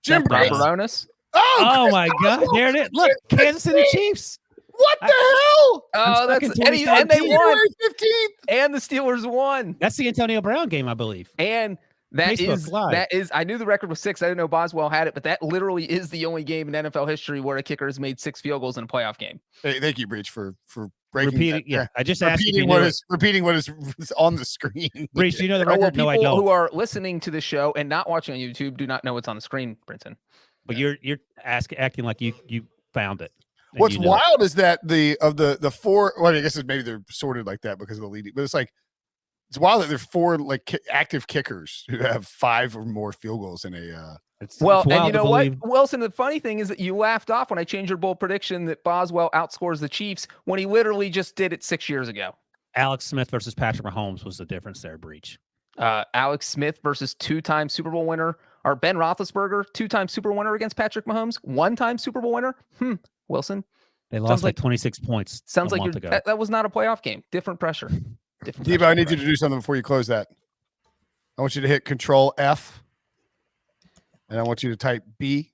Jim Breech. Baronis. Oh my God! There it is. Look, Kansas City Chiefs. What the hell? Oh, that's and they won. January 15th. And the Steelers won. That's the Antonio Brown game, I believe. And that Facebook is I knew the record was 6. I didn't know Boswell had it, but that literally is the only game in NFL history where a kicker has made 6 field goals in a playoff game. Hey, thank you, Breech, for breaking repeating. that. Yeah, I just asked repeating what is on the screen. Breech, do you know the record? No, I don't. Who are listening to the show and not watching on YouTube do not know what's on the screen, Brinson. But you're acting like you found it. What's wild is that the 4. Well, I guess maybe they're sorted like that because of the leading, but it's wild that there are 4 like active kickers who have 5 or more field goals in a. It's and you know what, Wilson? The funny thing is that you laughed off when I changed your bold prediction that Boswell outscores the Chiefs when he literally just did it 6 years ago. Alex Smith versus Patrick Mahomes was the difference there, Breech. Alex Smith versus 2-time Super Bowl winner, or Ben Roethlisberger, 2-time Super Bowl winner against Patrick Mahomes, 1-time Super Bowl winner. Wilson, they lost like 26 points. Sounds like that was not a playoff game. Different pressure. Diva, I need you to do something before you close that. I want you to hit Control F, and I want you to type BREEC.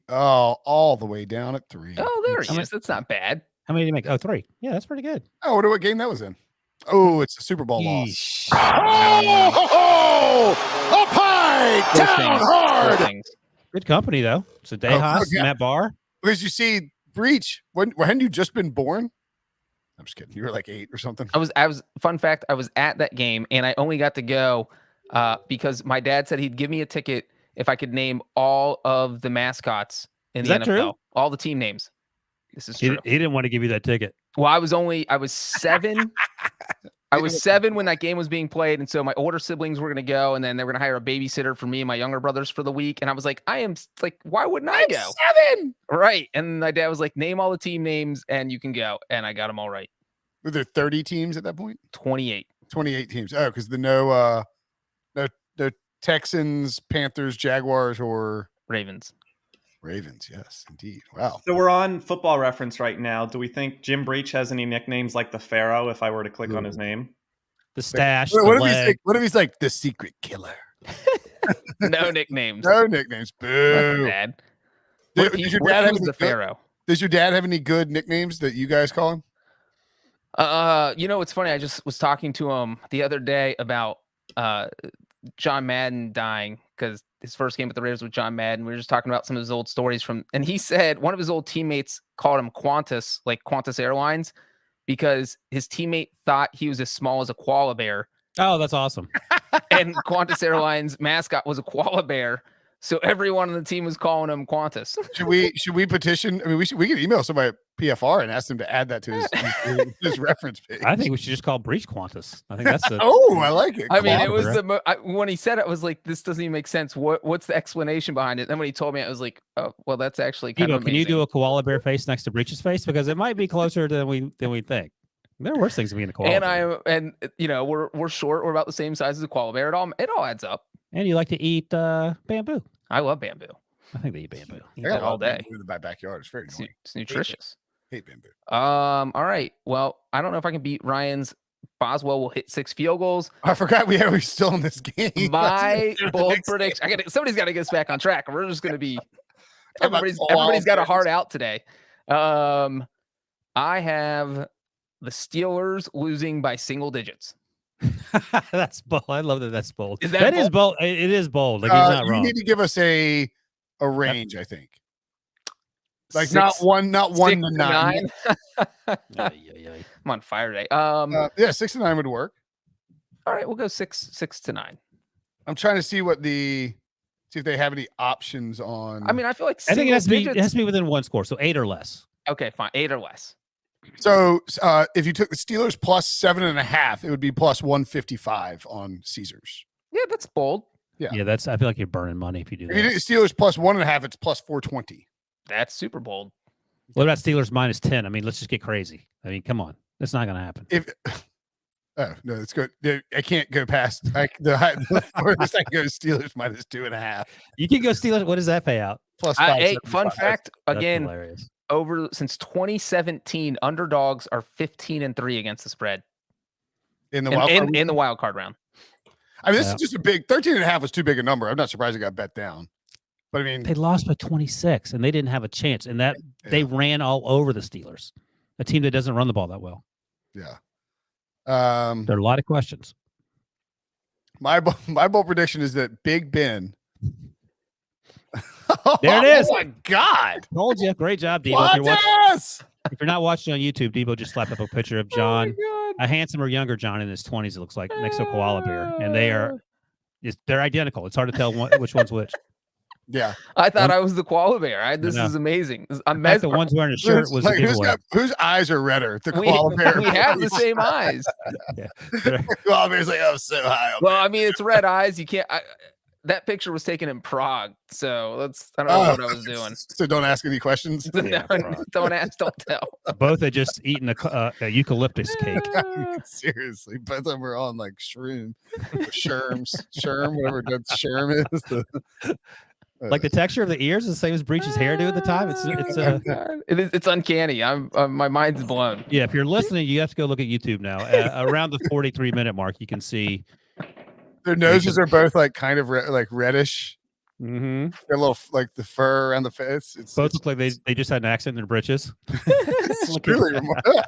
Oh, all the way down at 3. Oh, there he is. That's not bad. How many did you make? Oh, 3. Yeah, that's pretty good. Oh, what game that was in? Oh, it's a Super Bowl loss. Oh, up high, down hard. Good company though. So Dejas, Matt Barr. Because you see, Breech, hadn't you just been born? I'm just kidding. You were like 8 or something. I was. Fun fact: I was at that game, and I only got to go because my dad said he'd give me a ticket if I could name all of the mascots in the NFL, true? All the team names. This is true. He didn't want to give you that ticket. Well, I was 7. I was 7 when that game was being played, and so my older siblings were going to go, and then they were going to hire a babysitter for me and my younger brothers for the week. And I was like, why wouldn't I go? 7. Right. And my dad was like, name all the team names, and you can go. And I got them all right. Were there 30 teams at that point? 28. 28 teams. Oh, because no Texans, Panthers, Jaguars, or Ravens. Ravens. Yes, indeed. Wow. So we're on Football Reference right now. Do we think Jim Breech has any nicknames like the Pharaoh if I were to click on his name? The stash. What the leg. if he's like the secret killer? No nicknames. No nicknames. Boo. Dad. Does your dad have the any Pharaoh? Does your dad have any good nicknames that you guys call him? It's funny. I just was talking to him the other day about John Madden dying because his first game with the Raiders was John Madden. We were just talking about some of his old stories and he said one of his old teammates called him Qantas, like Qantas Airlines, because his teammate thought he was as small as a koala bear. Oh, that's awesome. And Qantas Airlines mascot was a koala bear. So everyone on the team was calling him Qantas. Should we petition? I mean, we could email somebody at PFR and ask them to add that to his reference page. I think we should just call Breech Qantas. I think that's the Oh, I like it. I mean, it Quantas, was when he said it, I was like, this doesn't even make sense. What's the explanation behind it? Then when he told me, I was like, oh, well, that's actually kind of Can you do a koala bear face next to Breech's face? Because it might be closer than we think. There are worse things than being a koala bear. We're short. We're about the same size as a koala bear. It all adds up. And you like to eat bamboo. I love bamboo. I think they eat bamboo. Eat that all day. In my backyard. It's very annoying. It's nutritious. Hate bamboo. All right. Well, I don't know if I can beat Ryan's. Boswell will hit 6 field goals. I forgot we're still in this game. My bold prediction. Somebody's got to get us back on track. We're just going to be. Everybody's got a heart out today. I have the Steelers losing by single digits. That's bold. I love that. That's bold. Is that is bold? It is bold. Like he's not wrong. You need to give us a range. I think. Like 6, not 1 6 to 9. I'm on fire today. 6 to 9 would work. All right, we'll go 6 to 9. I'm trying to see see if they have any options on. I mean, I feel like I think it has digits. to be within one score, so 8 or less. Okay, fine, 8 or less. So if you took the Steelers plus 7.5, it would be plus 155 on Caesars. Yeah, that's bold. Yeah, that's. I feel like you're burning money if you do If you do that. Steelers plus 1.5, it's plus 420. That's super bold. What about Steelers minus 10? I mean, let's just get crazy. I mean, come on, that's not going to happen. Oh no, it's good. I can't go past the furthest I can go Steelers minus 2.5. You can go Steelers. What does that pay out? Plus Hey, 575. fun fact That's again. hilarious. Since 2017, underdogs are 15-3 against the spread in the wild card. in the wild card round. I mean, this is just a big 13.5 was too big a number. I'm not surprised it got bet down. But I mean, They lost by 26, and they didn't have a chance. And they ran all over the Steelers, a team that doesn't run the ball that well. yeah. There are a lot of questions. My bold prediction is that Big Ben. There it is. Oh my God! Told you. Great job, Debo. If you're not watching on YouTube, Debo just slapped up a picture of John, a handsomer, younger John in his 20s. It looks like next to a koala bear, and they're identical. It's hard to tell which one's which. Yeah, I thought I was the koala bear. This is amazing. I'm The one's wearing a shirt was a giveaway. Whose eyes are redder? The koala bear. We have the same eyes. Koala bear's like, oh, so high. Well, I mean, it's red eyes. You can't. That picture was taken in Prague, so I don't know what I was doing. So don't ask any questions. Yeah, don't ask, don't tell. Both had just eaten a eucalyptus cake. Seriously, both of them were on like shrooms, whatever that sherm is. Like the texture of the ears is the same as Breech's hairdo at the time. It's uncanny. My mind's blown. Yeah, if you're listening, you have to go look at YouTube now. Around the 43-minute mark, you can see their noses are both like kind of like reddish. Mm-hmm. They're a little like the fur around the face. Both look like they just had an accent in their britches. It's truly remarkable.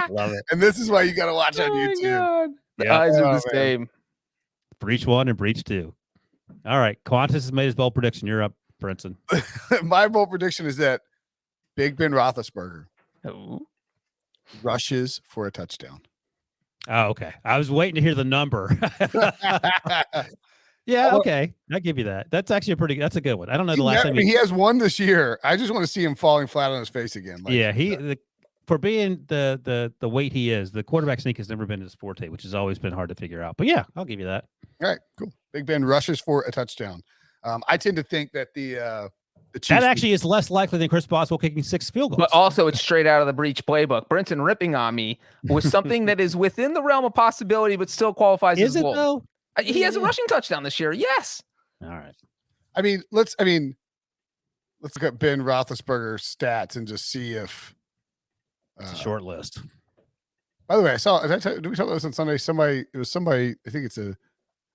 Love it. And this is why you got to watch on YouTube. God. The Yeah. eyes are the man. same. Breech 1 and Breech 2. All right, Qantas has made his bold prediction. You're up, Brinson. My bold prediction is that Big Ben Roethlisberger Ooh. rushes for a touchdown. Oh, okay. I was waiting to hear the number. Yeah, okay. I'll give you that. That's actually that's a good one. I don't know the last time he has one this year. I just want to see him falling flat on his face again. Like, yeah, for being the weight he is, the quarterback sneak has never been his forte, which has always been hard to figure out. But yeah, I'll give you that. All right, cool. Big Ben rushes for a touchdown. I tend to think that the Chiefs That actually is less likely than Chris Boswell kicking 6 field goals. But also, it's straight out of the Breech playbook. Brinson ripping on me was something that is within the realm of possibility, but still qualifies is as it bold. though? He has a rushing touchdown this year. Yes. All right. let's look at Ben Roethlisberger's stats and just see if It's a short list. By the way, I saw. Did we talk about this on Sunday? It was somebody. I think it's a.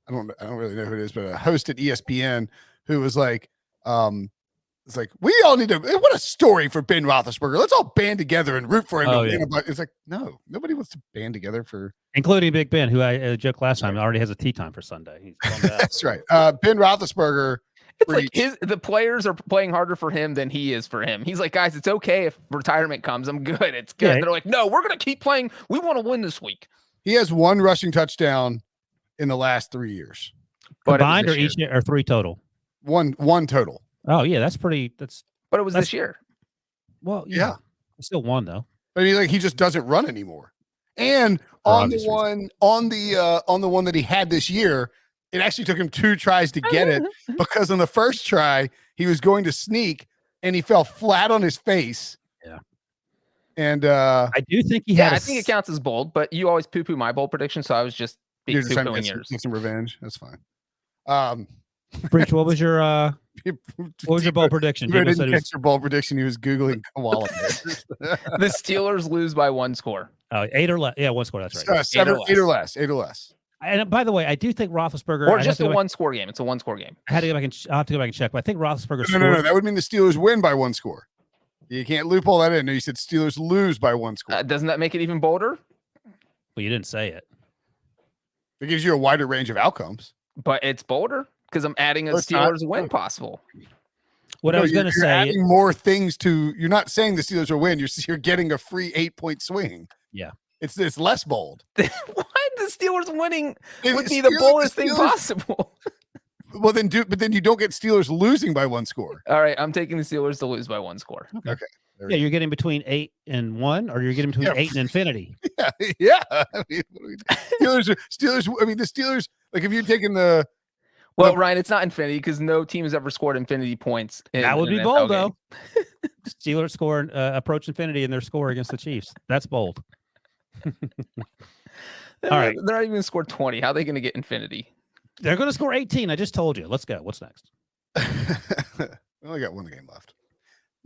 I don't really know who it is, but a host at ESPN who was like, it's like we all need to. What a story for Ben Roethlisberger. Let's all band together and root for him. Oh, yeah. It's like no, nobody wants to band together for. Including Big Ben, who I joked last time already has a tea time for Sunday. He's That's right. Ben Roethlisberger. It's like the players are playing harder for him than he is for him. He's like, guys, it's okay if retirement comes. I'm good. It's good. Yeah. They're like, no, we're going to keep playing. We want to win this week. He has one rushing touchdown in the last 3 years. But combined or each or 3 total? One total. Oh yeah, that's pretty. But it was this year. Well, Yeah. It's still one though. I mean, like he just doesn't run anymore. And on the one that he had this year, it actually took him 2 tries to get it because on the first try he was going to sneak and he fell flat on his face. Yeah. And I do think he had. I think it counts as bold, but you always poo-poo my bold prediction, so I was just you're just trying to yours. get some revenge. That's fine. Breech, what was your bold prediction? You didn't catch your bold prediction. He was Googling koala bears. The Steelers lose by 1 score. 8 or less. Yeah, 1 score. That's right. 8 or less. And by the way, I do think Roethlisberger, or just a 1-score game. It's a 1-score game. I had to go back and I'll have to go back and check, but I think Roethlisberger. No. That would mean the Steelers win by 1 score. You can't loophole that in. No, you said Steelers lose by 1 score. Doesn't that make it even bolder? Well, you didn't say it. It gives you a wider range of outcomes. But it's bolder because I'm adding a Steelers win possible. What I was going to say, adding more things to. You're not saying the Steelers will win. You're getting a free 8-point swing. Yeah, it's less bold. Why the Steelers winning would be the boldest thing possible? Well, then you don't get Steelers losing by 1 score. All right, I'm taking the Steelers to lose by 1 score. Okay. Yeah, you're getting between 8 and 1, or you're getting between 8 and infinity. Yeah. I mean, Steelers. I mean, the Steelers. Like if you're taking the. Well, Ryan, it's not infinity because no team has ever scored infinity points. That would be bold, though. Steelers score approach infinity in their score against the Chiefs. That's bold. All right. They're not even going to score 20. How are they going to get infinity? They're going to score 18. I just told you. Let's go. What's next? We only got 1 game left.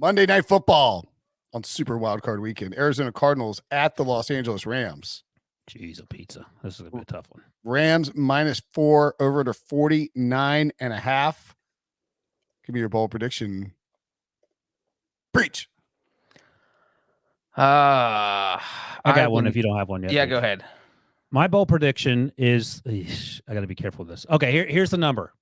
Monday Night Football on Super Wildcard Weekend. Arizona Cardinals at the Los Angeles Rams. Jeez, a pizza. This is going to be a tough one. Rams -4 over to 49.5. Give me your bold prediction. Breech. I got one if you don't have one yet. Yeah, Breech. go ahead. My bold prediction is I got to be careful with this. Okay, here's the number.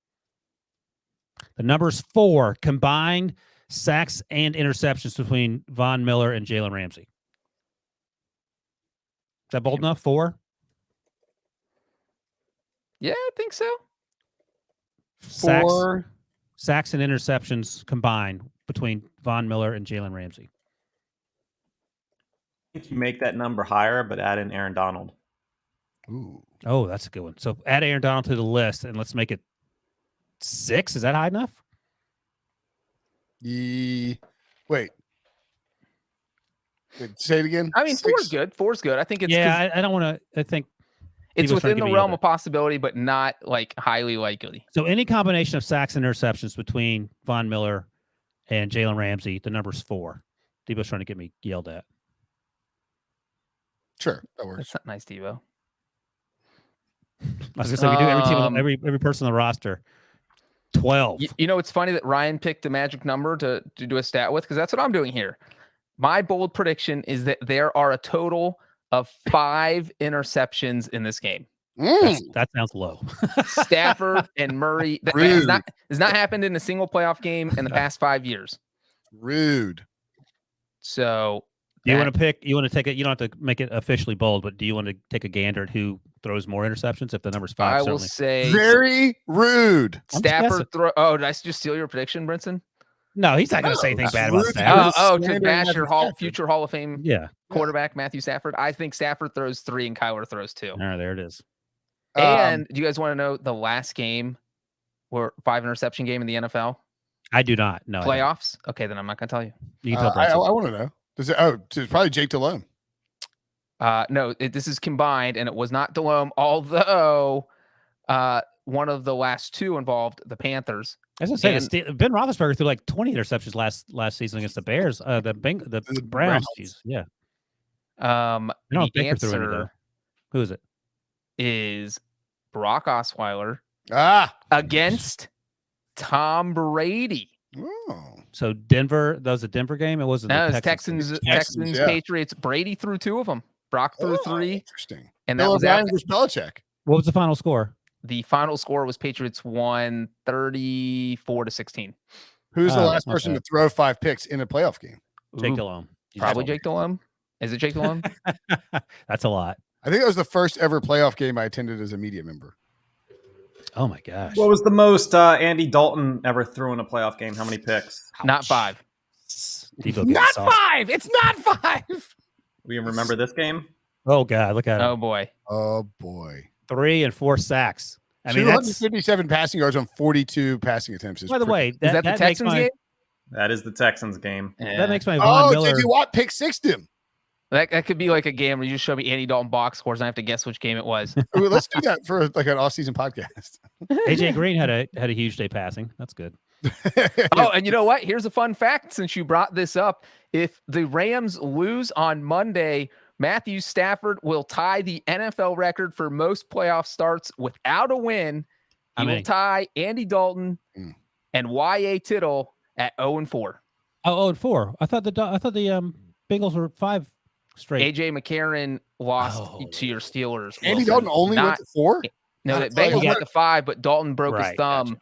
The number's 4 combined sacks and interceptions between Von Miller and Jalen Ramsey. Is that bold enough? 4? Yeah, I think so. 4 sacks and interceptions combined between Von Miller and Jalen Ramsey. I think you make that number higher, but add in Aaron Donald. Ooh. Oh, that's a good one. So add Aaron Donald to the list and let's make it 6. Is that high enough? Wait, say it again. I mean, 4 is good. 4 is good. I think it's I don't want to. I think it's He was trying within to the give me realm other. of possibility, but not like highly likely. so. Any combination of sacks and interceptions between Von Miller and Jalen Ramsey, the number's 4. Debo's trying to get me yelled at. Sure, that works. That's not nice, Devo. I was gonna say we do every team, every person on the roster. 12. You know, it's funny that Ryan picked a magic number to do a stat with because that's what I'm doing here. My bold prediction is that there are a total of 5 interceptions in this game. That sounds low. Stafford and Murray. That has not happened in a single playoff game in the past 5 years. Rude. Do So you want to pick? You want to take it? You don't have to make it officially bold, but do you want to take a gander at who throws more interceptions? If the number's 5, I will say very rude. Stafford throw. Oh, did I just steal your prediction, Brinson? No, he's not going to say anything bad about Ruth- Stafford. Stafford. To Slandering bash Matthew your Stafford. future Hall of Fame Yeah. quarterback, Matthew Stafford. I think Stafford throws 3 and Kyler throws 2. All right, there it is. And do you guys want to know the last game or 5 interception game in the NFL? I do not. No. I don't. Playoffs? Okay, then I'm not going to tell you. You can tell I Brinson. want to know. Does it? Oh, it's probably Jake Delhomme. No, this is combined, and it was not Delhomme, although one of the last 2 involved the Panthers. I was going to say, Ben Roethlisberger threw like 20 interceptions last season against the Bears. The Browns. Browns. Jeez, yeah. The Baker threw any, though. answer Who is it? is Brock Osweiler Ah. against Tom Brady. Oh. So Denver, that was a Denver game? It wasn't No, the it's Texans. Texans, yeah. Patriots. Brady threw 2 of them. Brock threw 3, Interesting. and that Bill was O'Brien after, versus Belichick. What was the final score? the final score was Patriots won 34-16. Who's the Oh, last person okay. to throw 5 picks in a playoff game? Jake Ooh, Delhomme. probably Jake Delhomme. Is it Jake Delhomme? That's a lot. I think that was the first ever playoff game I attended as a media member. Oh, my gosh. What was the most Andy Dalton ever threw in a playoff game? How many picks? Not 5. Debo getting Not sauced. 5. It's not 5. We remember this game? Oh, God. Look at him. Oh boy. Oh boy. 3 and 4 sacks. I mean, that's, 257 passing yards on 42 passing attempts. by the way, Is that the makes Texans my, game? That is the Texans game. that makes my Von Oh, Miller. J.J. Watt pick sixed him. That could be like a game where you just show me Andy Dalton box scores and I have to guess which game it was. Ooh, let's do that for like an off-season podcast. AJ Green had a huge day passing. That's good. Oh, and you know what? Here's a fun fact since you brought this up. If the Rams lose on Monday, Matthew Stafford will tie the NFL record for most playoff starts without a win. He will tie Andy Dalton and Y.A. Tittle at 0-4. Oh, 0-4. I thought the Bengals were 5 straight. AJ McCarron lost to your Steelers. Andy Wilson. Dalton only went Not- to 4? No, the Oh, Bengals he went to 5, but Dalton broke his Right, thumb gotcha.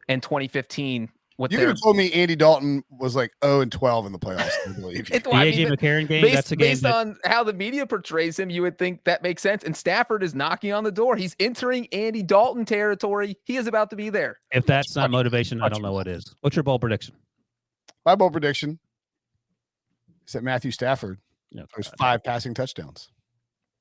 in 2015 with You their. could have told me Andy Dalton was like 0-12 in the playoffs, I believe. It- The I AJ mean, McCarron game. based, That's a game based that, on how the media portrays him, you would think that makes sense. And Stafford is knocking on the door. He's entering Andy Dalton territory. He is about to be there. if that's not motivation, I don't know what is. What's your bold prediction? My bold prediction is that Matthew Stafford Yeah, throws 5 passing touchdowns.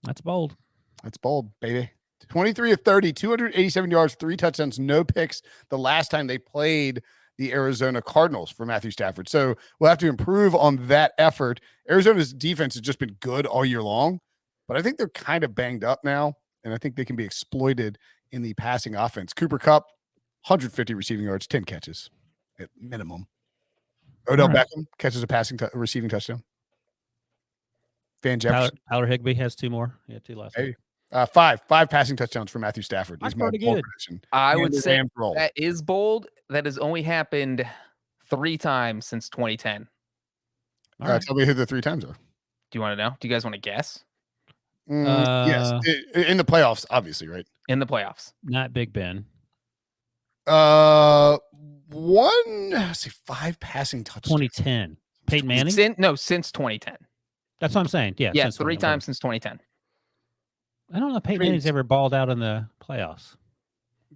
that's bold. That's bold, baby. 23 of 30, 287 yards, 3 touchdowns, no picks the last time they played the Arizona Cardinals for Matthew Stafford. So we'll have to improve on that effort. Arizona's defense has just been good all year long, but I think they're kind of banged up now, and I think they can be exploited in the passing offense. Cooper Kupp, 150 receiving yards, 10 catches at minimum. Odell All right. Beckham catches a receiving touchdown. Van Tyler, Jefferson, Tyler Higbee has 2 more. He had 2 last Hey, week. 5 passing touchdowns for Matthew Stafford. That's Is my pretty bold good. prediction. I And would the say Rams roll. that is bold. That has only happened 3 times since 2010. All right. Tell me who the 3 times are. Do you want to know? Do you guys want to guess? Yes, in the playoffs, obviously, right? In the playoffs. Not Big Ben. Let's see, 5 passing touchdowns. 2010. Peyton Manning. Since 2010. That's what I'm saying. Yeah. Yeah, since 3 2010. times since 2010. I don't know if Peyton mean, Manning's ever balled out in the playoffs.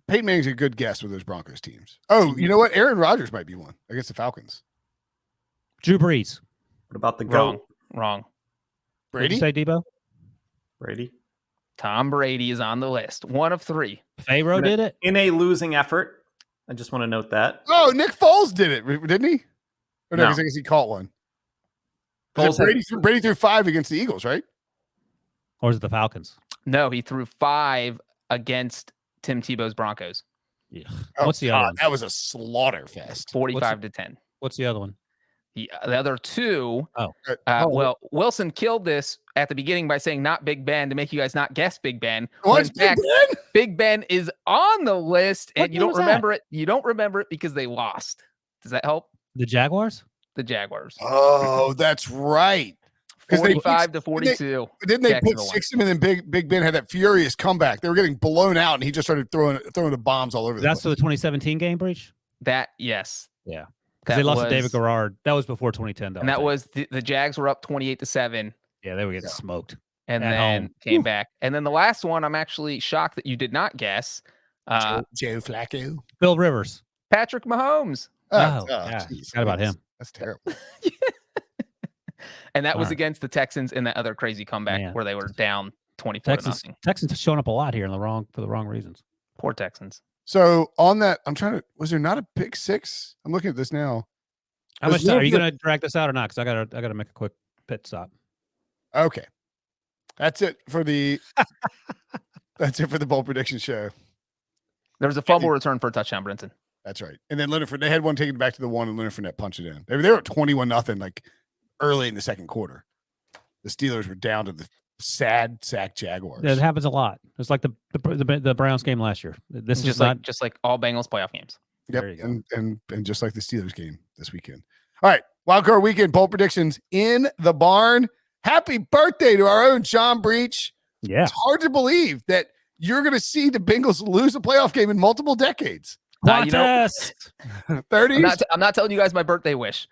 Peyton Manning's a good guess with those Broncos teams. Oh, you know what? Aaron Rodgers might be one against the Falcons. Drew Brees. What about the Wrong. GOAT? Wrong. What did Brady? you say, Debo? Brady? Tom Brady is on the list. 1 of 3. Pharaoh did it. In a losing effort. I just want to note that. Oh, Nick Foles did it, didn't he? Or no, No. 'cause I guess he caught one. Foles Brady threw 5 against the Eagles, right? Or is it the Falcons? No, he threw 5 against Tim Tebow's Broncos. Yeah. Oh, What's the other God, one? that was a slaughter fest. 45 to 10. What's the other one? The other 2. Oh. Well, Wilson killed this at the beginning by saying not Big Ben to make you guys not guess Big Ben. Well, When it's in Big fact, Ben? Big Ben is on the list, What and you game don't was that? remember it. You don't remember it because they lost. Does that help? The Jaguars? The Jaguars. Oh, that's right. 'Cause they 45 to 42. Didn't they put Jacksonville won. 6 of them, and then Big Ben had that furious comeback. They were getting blown out, and he just started throwing the bombs all over the That's place. for the 2017 game, Breach? That, yes. Yeah. That Because they lost to was- David Garrard. That was before 2010, though. And I that think. was the Jags were up 28 to 7. Yeah, they were getting Yeah. smoked. And At then home. came back. And then the last one, I'm actually shocked that you did not guess. Joe Flacco. Bill Rivers. Patrick Mahomes. Yeah. Geez, Forgot about him. That's terrible. And that was All right. against the Texans in that other crazy comeback Man. where they were down 24 to nothing. Texans have shown up a lot here for the wrong reasons. Poor Texans. So on that, was there not a pick six? I'm looking at this now. How much time? Are you going to drag this out or not? Because I gotta make a quick pit stop. Okay. That's it for the bold prediction show. There was a fumble return for a touchdown, Brinson. That's right. And then Leonard Fournette, they had one taken back to the one, and Leonard Fournette punched it in. They were 21-0 like early in the second quarter. The Steelers were down to the sad sack Jaguars. It happens a lot. It's like the Browns game last year. This just is not just like all Bengals playoff games. Yep. There you go. And just like the Steelers game this weekend. All right. Wildcard weekend bold predictions in the barn. Happy birthday to our own John Breech. Yeah. It's hard to believe that you're going to see the Bengals lose a playoff game in multiple decades. You know, 30s. I'm not telling you guys my birthday wish.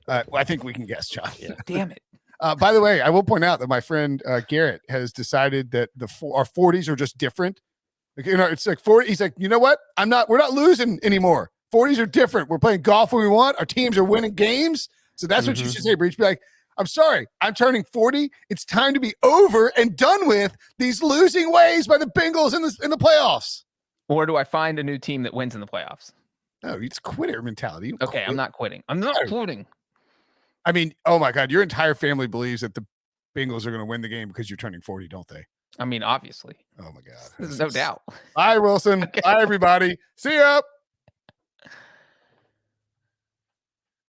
Well, I think we can guess, John. Yeah. Damn it. By the way, I will point out that my friend Garrett has decided that our 40s are just different. Like, it's like 40. He's like, you know what? We're not losing anymore. 40s are different. We're playing golf when we want. Our teams are winning games. So that's what you should say, Breech. Be like, I'm sorry, I'm turning 40. It's time to be over and done with these losing ways by the Bengals in the playoffs. Or do I find a new team that wins in the playoffs? No, it's quitter mentality. You Okay, quit. I'm not quitting. I'm not quitting. I mean, oh my God, your entire family believes that the Bengals are going to win the game because you're turning 40, don't they? I mean, obviously. Oh my God. There's no doubt. Bye, Wilson. Bye, everybody. See ya.